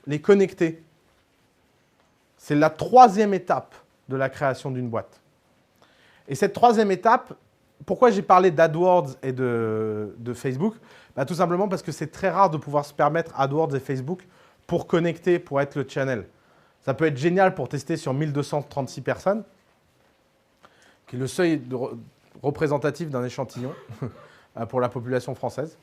S1: les connecter. C'est la troisième étape de la création d'une boîte. Et cette troisième étape, pourquoi j'ai parlé d'AdWords et de Facebook? Bah, tout simplement parce que c'est très rare de pouvoir se permettre AdWords et Facebook pour connecter, pour être le channel. Ça peut être génial pour tester sur 1236 personnes, qui est le seuil représentatif d'un échantillon pour la population française.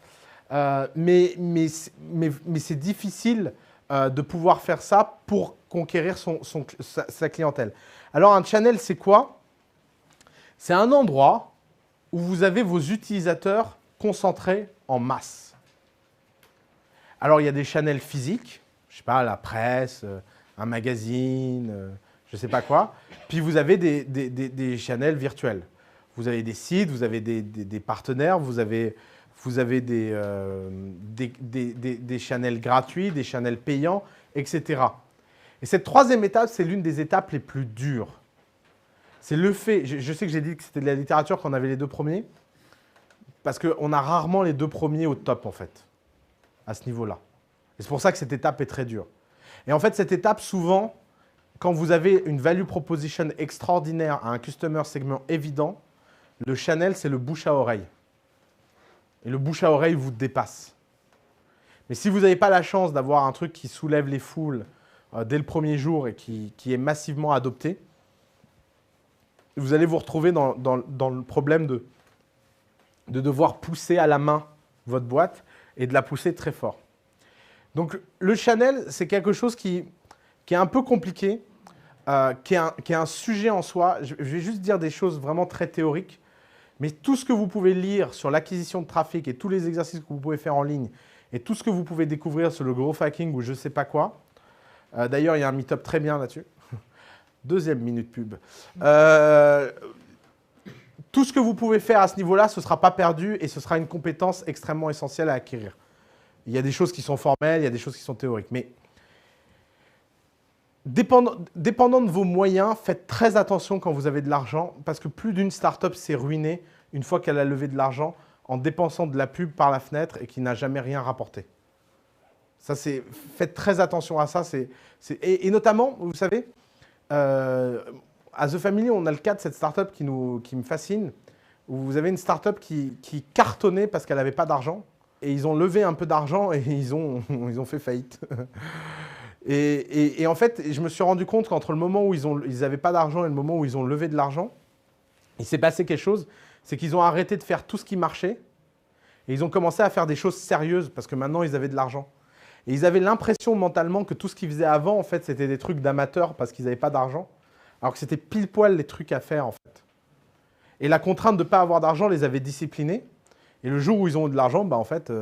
S1: Mais c'est difficile de pouvoir faire ça pour conquérir sa clientèle. Alors un channel, c'est quoi? C'est un endroit où vous avez vos utilisateurs concentrés en masse. Alors il y a des channels physiques, je ne sais pas, la presse, un magazine, je ne sais pas quoi. Puis vous avez des channels virtuels. Vous avez des sites, vous avez des partenaires, vous avez des channels gratuits, des channels payants, etc. Et cette troisième étape, c'est l'une des étapes les plus dures. C'est le fait, je sais que j'ai dit que c'était de la littérature qu'on avait les deux premiers, parce qu'on a rarement les deux premiers au top, en fait, à ce niveau-là. Et c'est pour ça que cette étape est très dure. Et en fait, cette étape, souvent, quand vous avez une value proposition extraordinaire à un customer segment évident, le channel, c'est le bouche à oreille. Et le bouche à oreille vous dépasse. Mais si vous n'avez pas la chance d'avoir un truc qui soulève les foules dès le premier jour et qui est massivement adopté, vous allez vous retrouver dans le problème de devoir pousser à la main votre boîte et de la pousser très fort. Donc le channel, c'est quelque chose qui est un peu compliqué, qui est un sujet en soi. Je vais juste dire des choses vraiment très théoriques. Mais tout ce que vous pouvez lire sur l'acquisition de trafic et tous les exercices que vous pouvez faire en ligne et tout ce que vous pouvez découvrir sur le growth hacking ou je ne sais pas quoi. D'ailleurs, il y a un meet-up très bien là-dessus. Deuxième minute pub. Tout ce que vous pouvez faire à ce niveau-là, ce ne sera pas perdu et ce sera une compétence extrêmement essentielle à acquérir. Il y a des choses qui sont formelles, il y a des choses qui sont théoriques. Mais dépendant de vos moyens, faites très attention quand vous avez de l'argent parce que plus d'une start-up s'est ruinée une fois qu'elle a levé de l'argent en dépensant de la pub par la fenêtre et qui n'a jamais rien rapporté. Ça, faites très attention à ça. Et notamment, vous savez, à The Family, on a le cas de cette start-up qui me fascine, où vous avez une start-up qui cartonnait parce qu'elle n'avait pas d'argent et ils ont levé un peu d'argent et ils ont fait faillite. Et en fait, je me suis rendu compte qu'entre le moment où ils n'avaient pas d'argent et le moment où ils ont levé de l'argent, il s'est passé quelque chose, c'est qu'ils ont arrêté de faire tout ce qui marchait et ils ont commencé à faire des choses sérieuses parce que maintenant, ils avaient de l'argent. Et ils avaient l'impression mentalement que tout ce qu'ils faisaient avant, en fait, c'était des trucs d'amateurs parce qu'ils n'avaient pas d'argent, alors que c'était pile poil les trucs à faire, en fait. Et la contrainte de ne pas avoir d'argent les avait disciplinés. Et le jour où ils ont eu de l'argent, bah, en fait...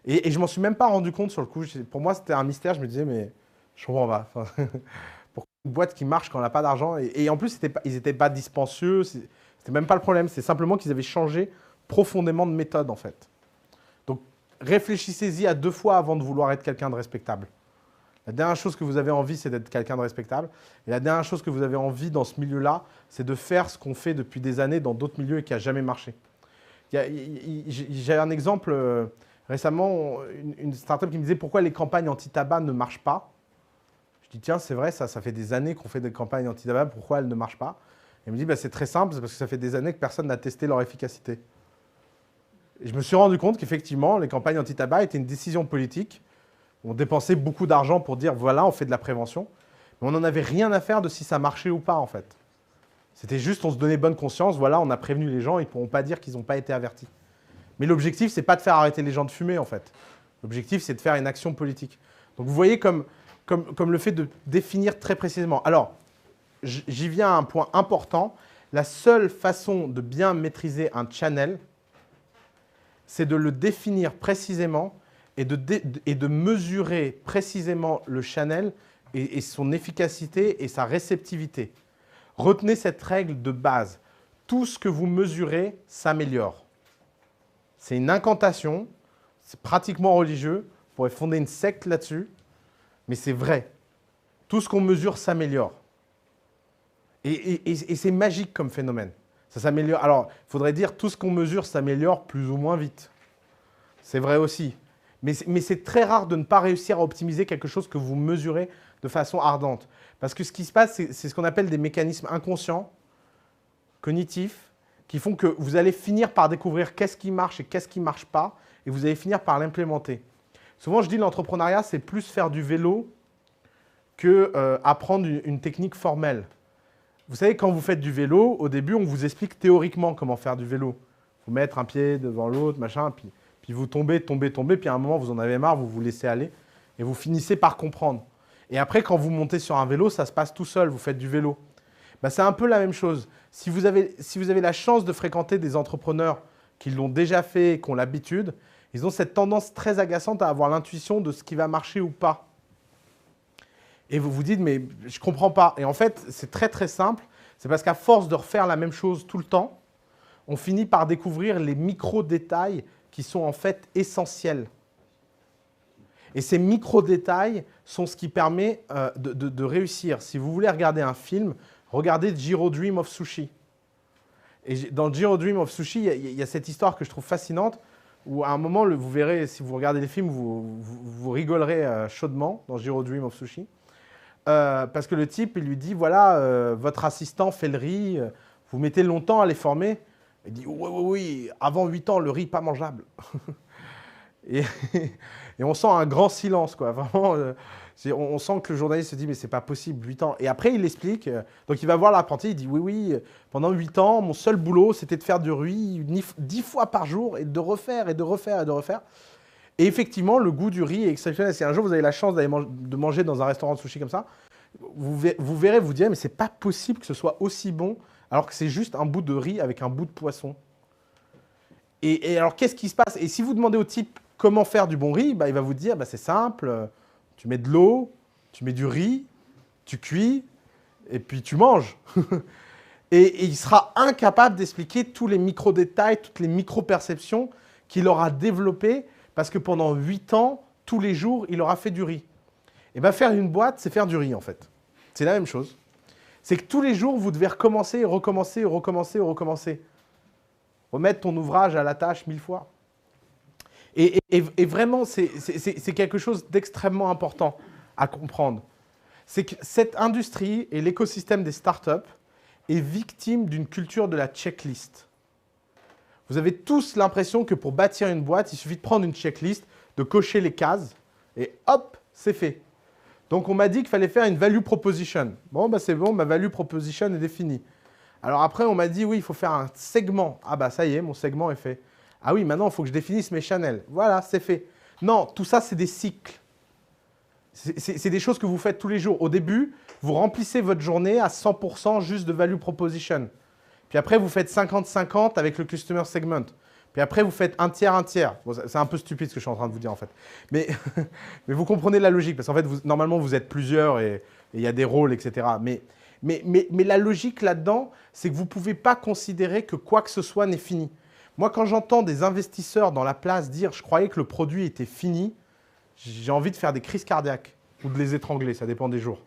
S1: Et je ne m'en suis même pas rendu compte sur le coup. Pour moi, c'était un mystère. Je me disais, mais je comprends pas. Pourquoi une boîte qui marche quand on n'a pas d'argent et en plus, ils n'étaient pas dispensieux. C'était même pas le problème. C'est simplement qu'ils avaient changé profondément de méthode, en fait. Donc, réfléchissez-y à 2 fois avant de vouloir être quelqu'un de respectable. La dernière chose que vous avez envie, c'est d'être quelqu'un de respectable. Et la dernière chose que vous avez envie dans ce milieu-là, c'est de faire ce qu'on fait depuis des années dans d'autres milieux et qui n'a jamais marché. J'ai un exemple... récemment, une startup qui me disait pourquoi les campagnes anti-tabac ne marchent pas. Je dis tiens, c'est vrai, ça fait des années qu'on fait des campagnes anti-tabac, pourquoi elles ne marchent pas? Elle me dit bah, c'est très simple, c'est parce que ça fait des années que personne n'a testé leur efficacité. Et je me suis rendu compte qu'effectivement, les campagnes anti-tabac étaient une décision politique. On dépensait beaucoup d'argent pour dire voilà, on fait de la prévention. Mais on n'en avait rien à faire de si ça marchait ou pas, en fait. C'était juste, on se donnait bonne conscience, voilà, on a prévenu les gens, ils ne pourront pas dire qu'ils n'ont pas été avertis. Mais l'objectif, ce n'est pas de faire arrêter les gens de fumer, en fait. L'objectif, c'est de faire une action politique. Donc vous voyez comme le fait de définir très précisément. Alors, j'y viens à un point important. La seule façon de bien maîtriser un channel, c'est de le définir précisément et de mesurer précisément le channel et son efficacité et sa réceptivité. Retenez cette règle de base. Tout ce que vous mesurez s'améliore. C'est une incantation, c'est pratiquement religieux. Vous pourrez fonder une secte là-dessus, mais c'est vrai. Tout ce qu'on mesure s'améliore. Et c'est magique comme phénomène. Ça s'améliore. Alors, il faudrait dire tout ce qu'on mesure s'améliore plus ou moins vite. C'est vrai aussi. Mais c'est très rare de ne pas réussir à optimiser quelque chose que vous mesurez de façon ardente. Parce que ce qui se passe, c'est ce qu'on appelle des mécanismes inconscients, cognitifs, qui font que vous allez finir par découvrir qu'est-ce qui marche et qu'est-ce qui ne marche pas, et vous allez finir par l'implémenter. Souvent, je dis l'entrepreneuriat, c'est plus faire du vélo que apprendre une technique formelle. Vous savez, quand vous faites du vélo, au début, on vous explique théoriquement comment faire du vélo. Il faut mettre un pied devant l'autre, machin, puis vous tombez, puis à un moment, vous en avez marre, vous vous laissez aller, et vous finissez par comprendre. Et après, quand vous montez sur un vélo, ça se passe tout seul, vous faites du vélo. Ben, c'est un peu la même chose. Si vous avez la chance de fréquenter des entrepreneurs qui l'ont déjà fait et qui ont l'habitude, ils ont cette tendance très agaçante à avoir l'intuition de ce qui va marcher ou pas. Et vous vous dites, mais je ne comprends pas. Et en fait, c'est très très simple. C'est parce qu'à force de refaire la même chose tout le temps, on finit par découvrir les micro-détails qui sont en fait essentiels. Et ces micro-détails sont ce qui permet de réussir. Si vous voulez regarder un film, regardez Jiro Dream of Sushi. Et dans Jiro Dream of Sushi, il y a cette histoire que je trouve fascinante, où à un moment, vous verrez, si vous regardez les films, vous rigolerez chaudement dans Jiro Dream of Sushi. Parce que le type, il lui dit, voilà, votre assistant fait le riz, vous mettez longtemps à les former. Il dit, oui, avant 8 ans, le riz pas mangeable. Et on sent un grand silence, quoi. Vraiment, on sent que le journaliste se dit, mais c'est pas possible, 8 ans. Et après, il explique. Donc, il va voir l'apprenti, il dit, oui, pendant 8 ans, mon seul boulot, c'était de faire du riz 10 fois par jour et de refaire, et de refaire, et de refaire. Et effectivement, le goût du riz est exceptionnel. Si un jour, vous avez la chance de manger dans un restaurant de sushi comme ça, vous verrez, vous direz, mais c'est pas possible que ce soit aussi bon, alors que c'est juste un bout de riz avec un bout de poisson. Et alors, qu'est-ce qui se passe? Et si vous demandez au type comment faire du bon riz, bah, il va vous dire, bah, c'est simple, tu mets de l'eau, tu mets du riz, tu cuis, et puis tu manges. et il sera incapable d'expliquer tous les micro-détails, toutes les micro-perceptions qu'il aura développées, parce que pendant 8 ans, tous les jours, il aura fait du riz. Et bien, faire une boîte, c'est faire du riz, en fait. C'est la même chose. C'est que tous les jours, vous devez recommencer, recommencer, recommencer, recommencer. Remettre ton ouvrage à la tâche 1000 fois. Et vraiment, c'est quelque chose d'extrêmement important à comprendre. C'est que cette industrie et l'écosystème des startups est victime d'une culture de la checklist. Vous avez tous l'impression que pour bâtir une boîte, il suffit de prendre une checklist, de cocher les cases, et hop, c'est fait. Donc, on m'a dit qu'il fallait faire une value proposition. Bon, bah, c'est bon, ma value proposition est définie. Alors après, on m'a dit, oui, il faut faire un segment. Ah bah ça y est, mon segment est fait. Ah oui, maintenant, il faut que je définisse mes channels. Voilà, c'est fait. Non, tout ça, c'est des cycles. C'est des choses que vous faites tous les jours. Au début, vous remplissez votre journée à 100% juste de value proposition. Puis après, vous faites 50-50 avec le customer segment. Puis après, vous faites un tiers, un tiers. Bon, c'est un peu stupide ce que je suis en train de vous dire, en fait. Mais vous comprenez la logique, parce qu'en fait, normalement, vous êtes plusieurs et il y a des rôles, etc. Mais la logique là-dedans, c'est que vous ne pouvez pas considérer que quoi que ce soit n'est fini. Moi, quand j'entends des investisseurs dans la place dire « je croyais que le produit était fini », j'ai envie de faire des crises cardiaques ou de les étrangler, ça dépend des jours.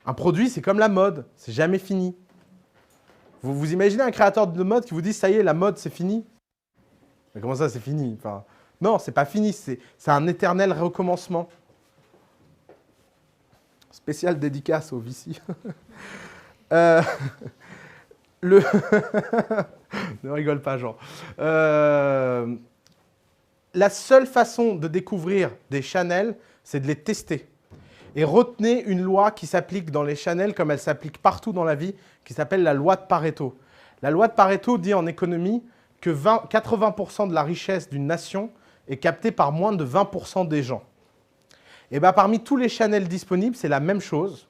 S1: Un produit, c'est comme la mode, c'est jamais fini. Vous imaginez un créateur de mode qui vous dit « ça y est, la mode, c'est fini ». Mais comment ça, c'est fini? Enfin, non, c'est pas fini, c'est un éternel recommencement. Spécial dédicace au VC. Ne rigole pas, Jean. La seule façon de découvrir des channels, c'est de les tester. Et retenez une loi qui s'applique dans les channels comme elle s'applique partout dans la vie, qui s'appelle la loi de Pareto. La loi de Pareto dit en économie que 80% de la richesse d'une nation est captée par moins de 20% des gens. Et bien parmi tous les channels disponibles, c'est la même chose.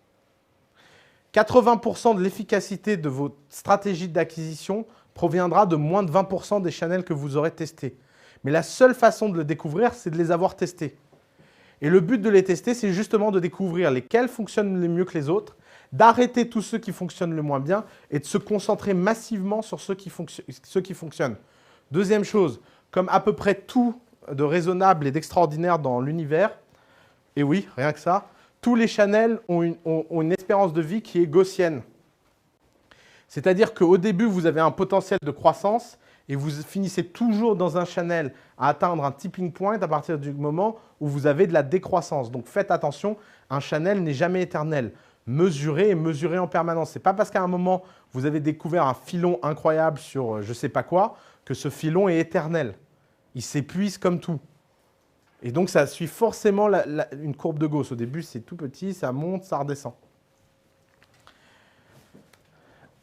S1: 80% de l'efficacité de votre stratégie d'acquisition proviendra de moins de 20% des channels que vous aurez testés. Mais la seule façon de le découvrir, c'est de les avoir testés. Et le but de les tester, c'est justement de découvrir lesquels fonctionnent le mieux que les autres, d'arrêter tous ceux qui fonctionnent le moins bien et de se concentrer massivement sur ceux qui fonctionnent. Deuxième chose, comme à peu près tout de raisonnable et d'extraordinaire dans l'univers, et oui, rien que ça, tous les channels ont une espérance de vie qui est gaussienne. C'est-à-dire qu'au début, vous avez un potentiel de croissance et vous finissez toujours dans un channel à atteindre un tipping point à partir du moment où vous avez de la décroissance. Donc faites attention, un channel n'est jamais éternel. Mesurez et mesurez en permanence. Ce n'est pas parce qu'à un moment, vous avez découvert un filon incroyable sur je ne sais pas quoi, que ce filon est éternel. Il s'épuise comme tout. Et donc, ça suit forcément une courbe de Gauss. Au début, c'est tout petit, ça monte, ça redescend.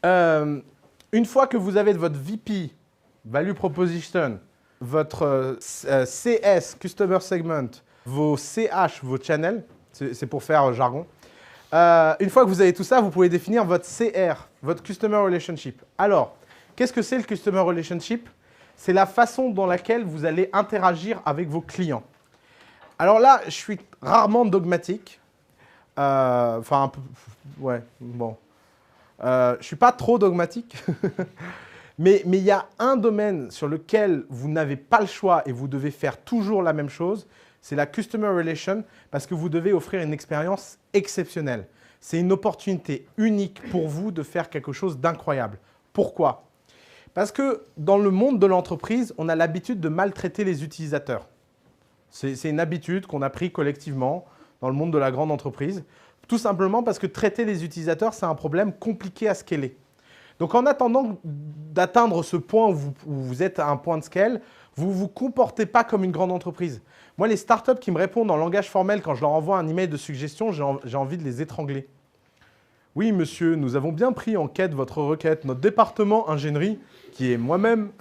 S1: Une fois que vous avez votre VP, Value Proposition, votre CS, Customer Segment, vos CH, vos channels, c'est pour faire jargon. Une fois que vous avez tout ça, vous pouvez définir votre CR, votre Customer Relationship. Alors, qu'est-ce que c'est le Customer Relationship? C'est la façon dans laquelle vous allez interagir avec vos clients. Alors là, je suis rarement dogmatique. Enfin, un peu, ouais, bon. Je ne suis pas trop dogmatique. mais il y a un domaine sur lequel vous n'avez pas le choix et vous devez faire toujours la même chose, c'est la Customer Relation, parce que vous devez offrir une expérience exceptionnelle. C'est une opportunité unique pour vous de faire quelque chose d'incroyable. Pourquoi? Parce que dans le monde de l'entreprise, on a l'habitude de maltraiter les utilisateurs. C'est une habitude qu'on a pris collectivement dans le monde de la grande entreprise, tout simplement parce que traiter les utilisateurs, c'est un problème compliqué à scaler. Donc en attendant d'atteindre ce point où vous êtes à un point de scale, vous ne vous comportez pas comme une grande entreprise. Moi, les startups qui me répondent en langage formel quand je leur envoie un email de suggestion, j'ai envie de les étrangler. Oui, monsieur, nous avons bien pris en quête votre requête. Notre département ingénierie, qui est moi-même,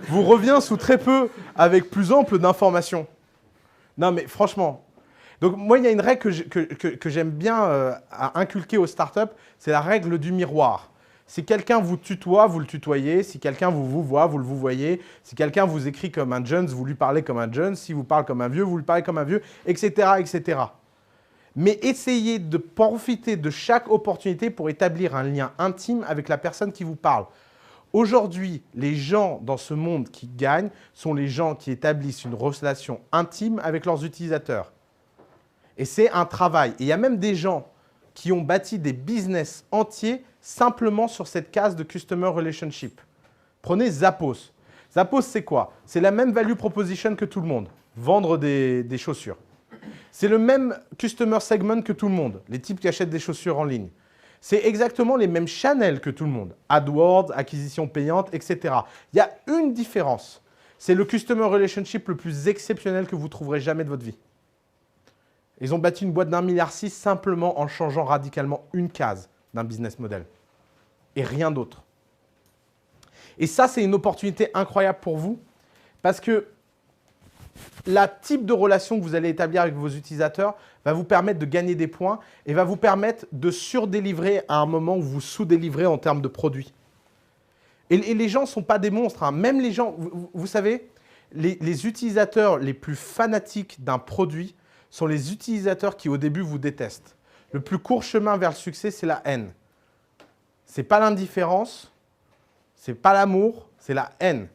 S1: vous revient sous très peu avec plus ample d'informations. Non, mais franchement. Donc, moi, il y a une règle que j'aime bien inculquer aux startups, c'est la règle du miroir. Si quelqu'un vous tutoie, vous le tutoyez. Si quelqu'un vous voit, vous le vous voyez. Si quelqu'un vous écrit comme un Jones, vous lui parlez comme un Jones. Si vous parlez comme un vieux, vous lui parlez comme un vieux, etc., etc. Mais essayez de profiter de chaque opportunité pour établir un lien intime avec la personne qui vous parle. Aujourd'hui, les gens dans ce monde qui gagnent sont les gens qui établissent une relation intime avec leurs utilisateurs. Et c'est un travail. Et il y a même des gens qui ont bâti des business entiers simplement sur cette case de Customer Relationship. Prenez Zappos. Zappos, c'est quoi? C'est la même value proposition que tout le monde. Vendre des chaussures. C'est le même Customer Segment que tout le monde. Les types qui achètent des chaussures en ligne. C'est exactement les mêmes channels que tout le monde. AdWords, acquisition payante, etc. Il y a une différence. C'est le Customer Relationship le plus exceptionnel que vous trouverez jamais de votre vie. Ils ont bâti une boîte d'1,6 milliard simplement en changeant radicalement une case d'un business model. Et rien d'autre. Et ça, c'est une opportunité incroyable pour vous parce que le type de relation que vous allez établir avec vos utilisateurs va vous permettre de gagner des points et va vous permettre de surdélivrer à un moment où vous sous-délivrez en termes de produits. Et les gens ne sont pas des monstres. Hein. Même les gens, vous savez, les utilisateurs les plus fanatiques d'un produit sont les utilisateurs qui, au début, vous détestent. Le plus court chemin vers le succès, c'est la haine. Ce n'est pas l'indifférence, ce n'est pas l'amour, c'est la haine.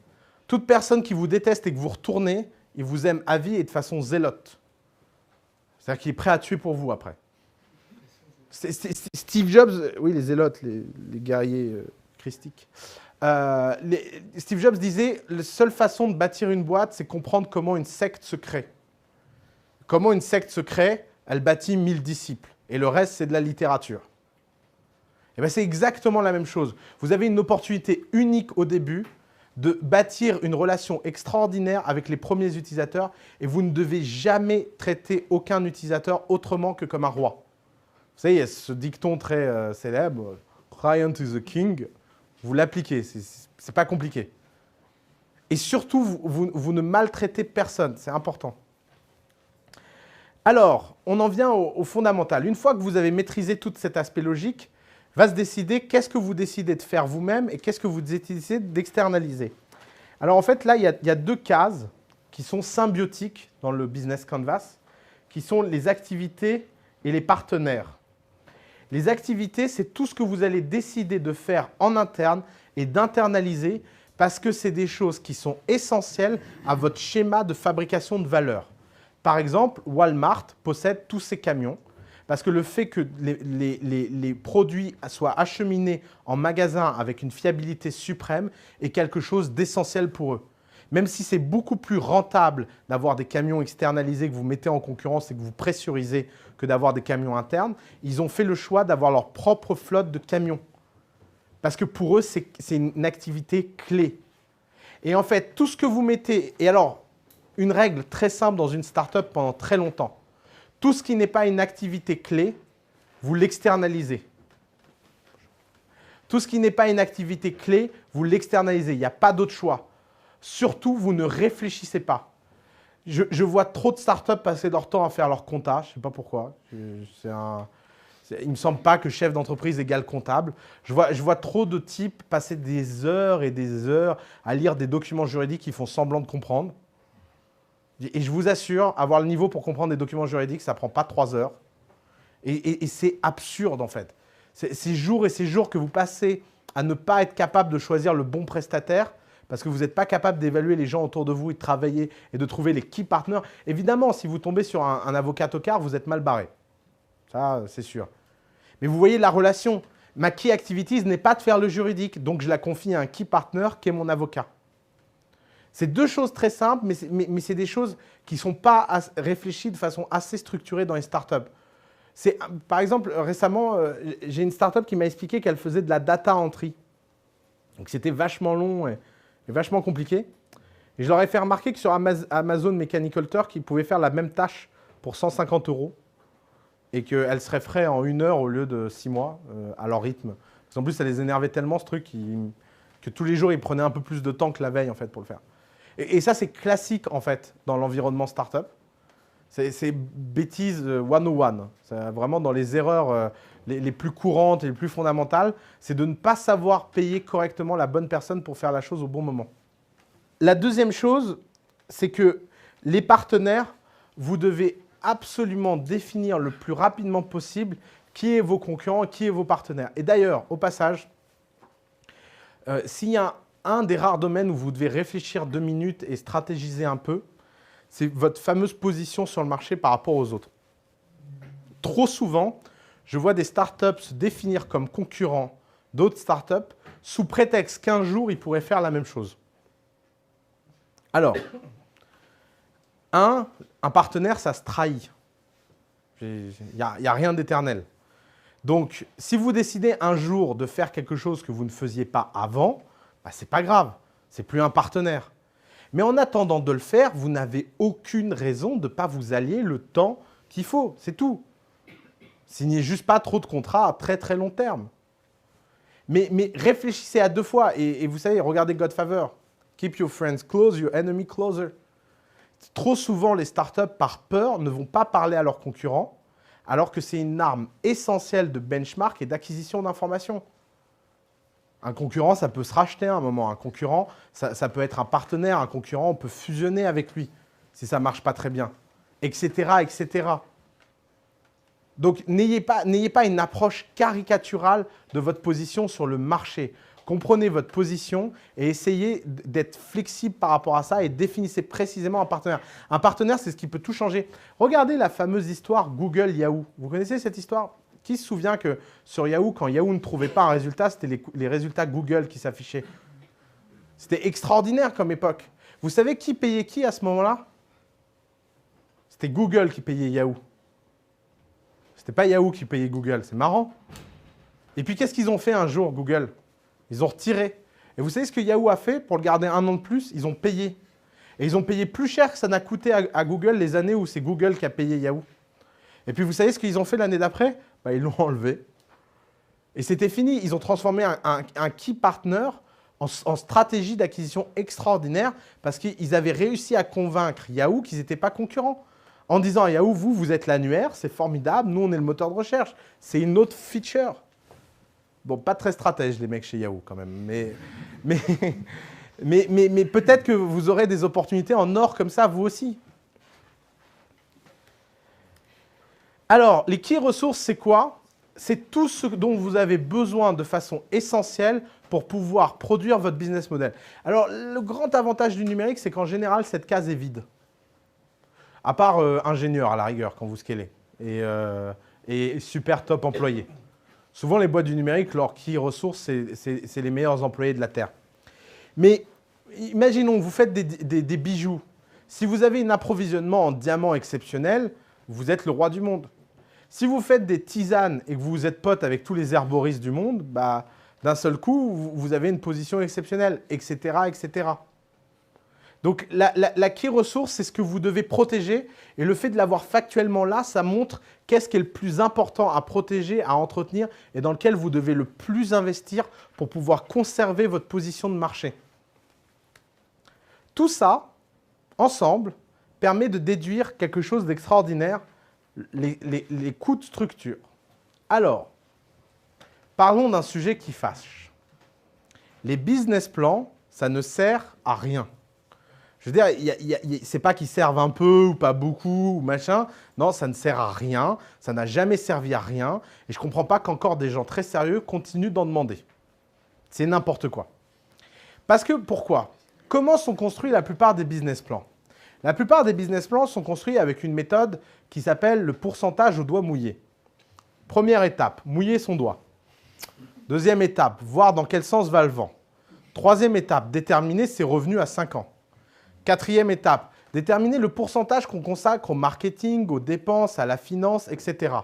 S1: Toute personne qui vous déteste et que vous retournez, il vous aime à vie et de façon zélote. C'est-à-dire qu'il est prêt à tuer pour vous après. Steve Jobs, oui, les zélotes, les guerriers christiques. Steve Jobs disait, la seule façon de bâtir une boîte, c'est comprendre comment une secte se crée. Comment une secte se crée? Elle bâtit 1000 disciples. Et le reste, c'est de la littérature. Et bien, c'est exactement la même chose. Vous avez une opportunité unique au début de bâtir une relation extraordinaire avec les premiers utilisateurs et vous ne devez jamais traiter aucun utilisateur autrement que comme un roi. Vous savez, il y a ce dicton très célèbre, « Client is a king ». Vous l'appliquez, c'est pas compliqué. Et surtout, vous ne maltraitez personne, c'est important. Alors, on en vient au fondamental. Une fois que vous avez maîtrisé tout cet aspect logique, va se décider qu'est-ce que vous décidez de faire vous-même et qu'est-ce que vous décidez d'externaliser. Alors en fait, là, il y a deux cases qui sont symbiotiques dans le business canvas, qui sont les activités et les partenaires. Les activités, c'est tout ce que vous allez décider de faire en interne et d'internaliser parce que c'est des choses qui sont essentielles à votre schéma de fabrication de valeur. Par exemple, Walmart possède tous ces camions parce que le fait que les produits soient acheminés en magasin avec une fiabilité suprême est quelque chose d'essentiel pour eux. Même si c'est beaucoup plus rentable d'avoir des camions externalisés que vous mettez en concurrence et que vous pressurisez que d'avoir des camions internes, ils ont fait le choix d'avoir leur propre flotte de camions. Parce que pour eux, c'est une activité clé. Et en fait, tout ce que vous mettez… Et alors, une règle très simple dans une startup pendant très longtemps. Tout ce qui n'est pas une activité clé, vous l'externalisez. Tout ce qui n'est pas une activité clé, vous l'externalisez. Il n'y a pas d'autre choix. Surtout, vous ne réfléchissez pas. Je vois trop de startups passer leur temps à faire leur compta. Je ne sais pas pourquoi. Il ne me semble pas que chef d'entreprise égale comptable. Je vois trop de types passer des heures et des heures à lire des documents juridiques qui font semblant de comprendre. Et je vous assure, avoir le niveau pour comprendre des documents juridiques, ça ne prend pas 3 heures. Et c'est absurde en fait. Ces jours et ces jours que vous passez à ne pas être capable de choisir le bon prestataire, parce que vous n'êtes pas capable d'évaluer les gens autour de vous et de travailler et de trouver les key partners. Évidemment, si vous tombez sur un avocat tocard, vous êtes mal barré. Ça, c'est sûr. Mais vous voyez la relation. Ma key activities n'est pas de faire le juridique, donc je la confie à un key partner qui est mon avocat. C'est deux choses très simples, mais c'est des choses qui ne sont pas réfléchies de façon assez structurée dans les startups. Par exemple, récemment, j'ai une startup qui m'a expliqué qu'elle faisait de la data entry. Donc c'était vachement long et vachement compliqué. Et je leur ai fait remarquer que sur Amazon Mechanical Turk, ils pouvaient faire la même tâche pour 150 € et qu'elle serait faite en 1 heure au lieu de 6 mois à leur rythme. Parce qu'en plus, ça les énervait tellement ce truc que tous les jours, ils prenaient un peu plus de temps que la veille en fait, pour le faire. Et ça, c'est classique, en fait, dans l'environnement startup. C'est bêtise 101. C'est vraiment dans les erreurs les plus courantes et les plus fondamentales. C'est de ne pas savoir payer correctement la bonne personne pour faire la chose au bon moment. La deuxième chose, c'est que les partenaires, vous devez absolument définir le plus rapidement possible qui est vos concurrents et qui est vos partenaires. Et d'ailleurs, au passage, s'il y a un des rares domaines où vous devez réfléchir 2 minutes et stratégiser un peu, c'est votre fameuse position sur le marché par rapport aux autres. Trop souvent, je vois des startups se définir comme concurrents d'autres startups sous prétexte qu'un jour, ils pourraient faire la même chose. Alors, un partenaire, ça se trahit. Il n'y a rien d'éternel. Donc, si vous décidez un jour de faire quelque chose que vous ne faisiez pas avant, bah, ce n'est pas grave, ce n'est plus un partenaire. Mais en attendant de le faire, vous n'avez aucune raison de ne pas vous allier le temps qu'il faut, c'est tout. Signez juste pas trop de contrats à très très long terme. Mais réfléchissez à 2 fois et vous savez, regardez Godfather. Keep your friends close, your enemy closer. Trop souvent, les startups, par peur, ne vont pas parler à leurs concurrents, alors que c'est une arme essentielle de benchmark et d'acquisition d'informations. Un concurrent, ça peut se racheter à un moment. Un concurrent, ça peut être un partenaire. Un concurrent, on peut fusionner avec lui si ça ne marche pas très bien, etc., etc. Donc, n'ayez pas une approche caricaturale de votre position sur le marché. Comprenez votre position et essayez d'être flexible par rapport à ça et définissez précisément un partenaire. Un partenaire, c'est ce qui peut tout changer. Regardez la fameuse histoire Google-Yahoo. Vous connaissez cette histoire ? Qui se souvient que sur Yahoo, quand Yahoo ne trouvait pas un résultat, c'était les résultats Google qui s'affichaient? C'était extraordinaire comme époque. Vous savez qui payait qui à ce moment-là? C'était Google qui payait Yahoo. C'était pas Yahoo qui payait Google, c'est marrant. Et puis qu'est-ce qu'ils ont fait un jour, Google? Ils ont retiré. Et vous savez ce que Yahoo a fait pour le garder 1 an de plus? Ils ont payé. Et ils ont payé plus cher que ça n'a coûté à Google les années où c'est Google qui a payé Yahoo. Et puis vous savez ce qu'ils ont fait l'année d'après? Bah, ils l'ont enlevé. Et c'était fini. Ils ont transformé un key partner en stratégie d'acquisition extraordinaire parce qu'ils avaient réussi à convaincre Yahoo qu'ils n'étaient pas concurrents. En disant à Yahoo, vous êtes l'annuaire, c'est formidable, nous on est le moteur de recherche. C'est une autre feature. Bon, pas très stratège les mecs chez Yahoo quand même, mais peut-être que vous aurez des opportunités en or comme ça, vous aussi. Alors, les key resources, c'est quoi? C'est tout ce dont vous avez besoin de façon essentielle pour pouvoir produire votre business model. Alors, le grand avantage du numérique, c'est qu'en général, cette case est vide. À part ingénieur, à la rigueur, quand vous scalez, et super top employé. Souvent, les boîtes du numérique, leur key ressources, c'est les meilleurs employés de la Terre. Mais imaginons, vous faites des bijoux. Si vous avez un approvisionnement en diamants exceptionnel, vous êtes le roi du monde. Si vous faites des tisanes et que vous êtes pote avec tous les herboristes du monde, bah, d'un seul coup, vous avez une position exceptionnelle, etc., etc. Donc, la key resource, c'est ce que vous devez protéger. Et le fait de l'avoir factuellement là, ça montre qu'est-ce qui est le plus important à protéger, à entretenir et dans lequel vous devez le plus investir pour pouvoir conserver votre position de marché. Tout ça, ensemble, permet de déduire quelque chose d'extraordinaire, les coûts de structure. Alors, parlons d'un sujet qui fâche. Les business plans, ça ne sert à rien. Je veux dire, c'est pas qu'ils servent un peu ou pas beaucoup ou machin. Non, ça ne sert à rien. Ça n'a jamais servi à rien. Et je ne comprends pas qu'encore des gens très sérieux continuent d'en demander. C'est n'importe quoi. Parce que, pourquoi? Comment sont construits la plupart des business plans? La plupart des business plans sont construits avec une méthode qui s'appelle le pourcentage au doigt mouillé. Première étape, mouiller son doigt. Deuxième étape, voir dans quel sens va le vent. Troisième étape, déterminer ses revenus à 5 ans. Quatrième étape, déterminer le pourcentage qu'on consacre au marketing, aux dépenses, à la finance, etc.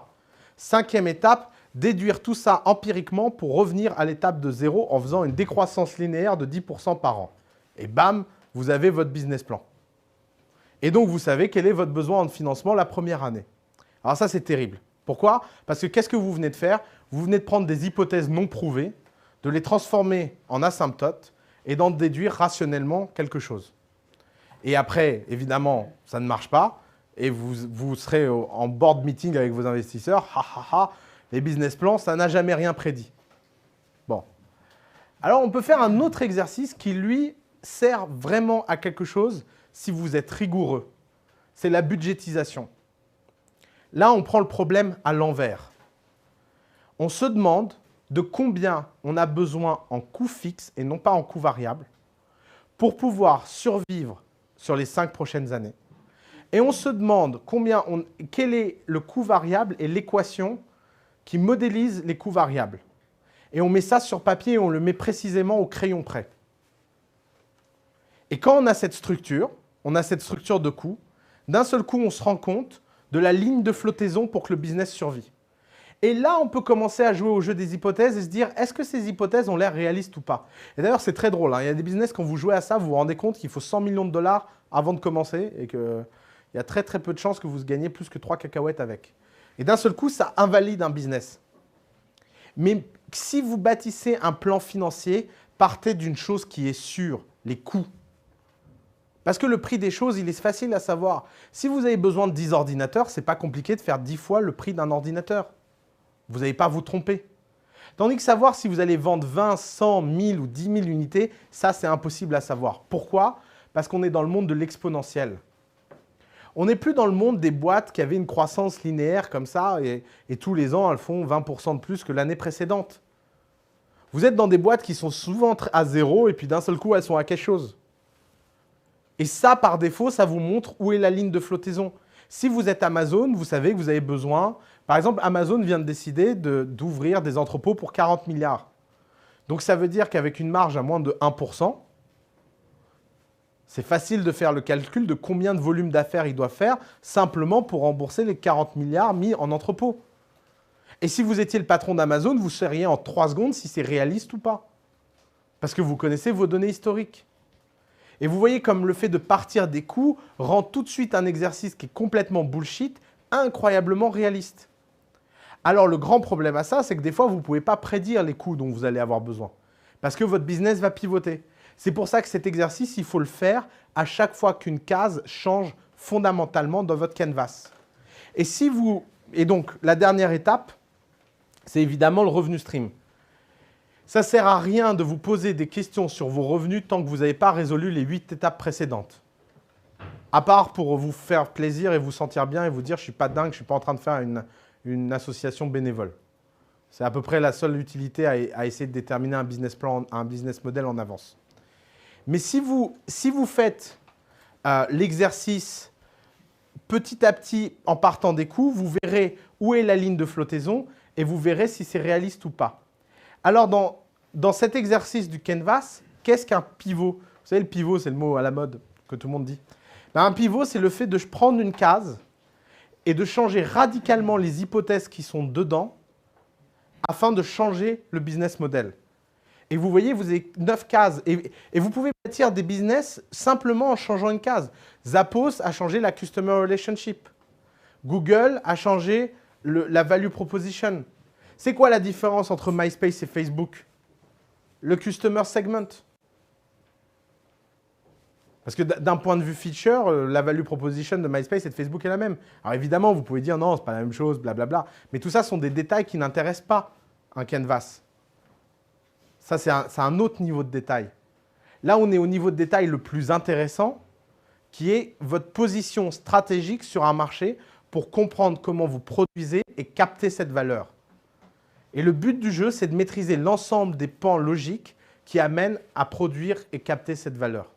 S1: Cinquième étape, déduire tout ça empiriquement pour revenir à l'étape de 0 en faisant une décroissance linéaire de 10% par an. Et bam, vous avez votre business plan. Et donc, vous savez quel est votre besoin en financement la première année. Alors ça, c'est terrible. Pourquoi? Parce que qu'est-ce que vous venez de faire? Vous venez de prendre des hypothèses non prouvées, de les transformer en asymptotes et d'en déduire rationnellement quelque chose. Et après, évidemment, ça ne marche pas et vous serez en board meeting avec vos investisseurs. Ha, ha, ha, les business plans, ça n'a jamais rien prédit. Bon. Alors, on peut faire un autre exercice qui, lui, sert vraiment à quelque chose si vous êtes rigoureux. C'est la budgétisation. Là, on prend le problème à l'envers. On se demande de combien on a besoin en coût fixe et non pas en coût variable pour pouvoir survivre sur les 5 prochaines années. Et on se demande quel est le coût variable et l'équation qui modélise les coûts variables. Et on met ça sur papier et on le met précisément au crayon près. Et quand on a cette structure de coûts, d'un seul coup, on se rend compte de la ligne de flottaison pour que le business survive. Et là, on peut commencer à jouer au jeu des hypothèses et se dire, est-ce que ces hypothèses ont l'air réalistes ou pas? Et d'ailleurs, c'est très drôle. Hein. Il y a des business, quand vous jouez à ça, vous vous rendez compte qu'il faut 100 millions de dollars avant de commencer et qu'il y a très très peu de chances que vous gagnez plus que 3 cacahuètes avec. Et d'un seul coup, ça invalide un business. Mais si vous bâtissez un plan financier, partez d'une chose qui est sûre, les coûts. Parce que le prix des choses, il est facile à savoir. Si vous avez besoin de 10 ordinateurs, ce n'est pas compliqué de faire 10 fois le prix d'un ordinateur. Vous n'allez pas à vous tromper. Tandis que savoir si vous allez vendre 20, 100, 1000 ou 10 000 unités, ça, c'est impossible à savoir. Pourquoi? Parce qu'on est dans le monde de l'exponentiel. On n'est plus dans le monde des boîtes qui avaient une croissance linéaire comme ça et tous les ans, elles font 20% de plus que l'année précédente. Vous êtes dans des boîtes qui sont souvent à zéro et puis d'un seul coup, elles sont à quelque chose. Et ça, par défaut, ça vous montre où est la ligne de flottaison. Si vous êtes Amazon, vous savez que vous avez besoin… Par exemple, Amazon vient de décider d'ouvrir des entrepôts pour 40 milliards. Donc, ça veut dire qu'avec une marge à moins de 1%, c'est facile de faire le calcul de combien de volume d'affaires il doit faire simplement pour rembourser les 40 milliards mis en entrepôt. Et si vous étiez le patron d'Amazon, vous sauriez en 3 secondes si c'est réaliste ou pas. Parce que vous connaissez vos données historiques. Et vous voyez comme le fait de partir des coûts rend tout de suite un exercice qui est complètement bullshit, incroyablement réaliste. Alors le grand problème à ça, c'est que des fois, vous ne pouvez pas prédire les coûts dont vous allez avoir besoin. Parce que votre business va pivoter. C'est pour ça que cet exercice, il faut le faire à chaque fois qu'une case change fondamentalement dans votre canvas. Et donc, la dernière étape, c'est évidemment le revenu stream. Ça ne sert à rien de vous poser des questions sur vos revenus tant que vous n'avez pas résolu les 8 étapes précédentes. À part pour vous faire plaisir et vous sentir bien et vous dire « je ne suis pas dingue, je ne suis pas en train de faire une association bénévole ». C'est à peu près la seule utilité à essayer de déterminer un business plan, un business model en avance. Mais si vous faites l'exercice petit à petit en partant des coûts, vous verrez où est la ligne de flottaison et vous verrez si c'est réaliste ou pas. Alors, dans cet exercice du canvas, qu'est-ce qu'un pivot? Vous savez, le pivot, c'est le mot à la mode que tout le monde dit. Ben, un pivot, c'est le fait de prendre une case et de changer radicalement les hypothèses qui sont dedans afin de changer le business model. Et vous voyez, vous avez 9 cases. Et vous pouvez bâtir des business simplement en changeant une case. Zappos a changé la Customer Relationship. Google a changé la Value Proposition. C'est quoi la différence entre MySpace et Facebook? Le Customer Segment. Parce que d'un point de vue feature, la Value Proposition de MySpace et de Facebook est la même. Alors évidemment, vous pouvez dire non, c'est pas la même chose, blablabla. Mais tout ça sont des détails qui n'intéressent pas un canvas. Ça, c'est un autre niveau de détail. Là, on est au niveau de détail le plus intéressant, qui est votre position stratégique sur un marché pour comprendre comment vous produisez et capter cette valeur. Et le but du jeu, c'est de maîtriser l'ensemble des pans logiques qui amènent à produire et capter cette valeur.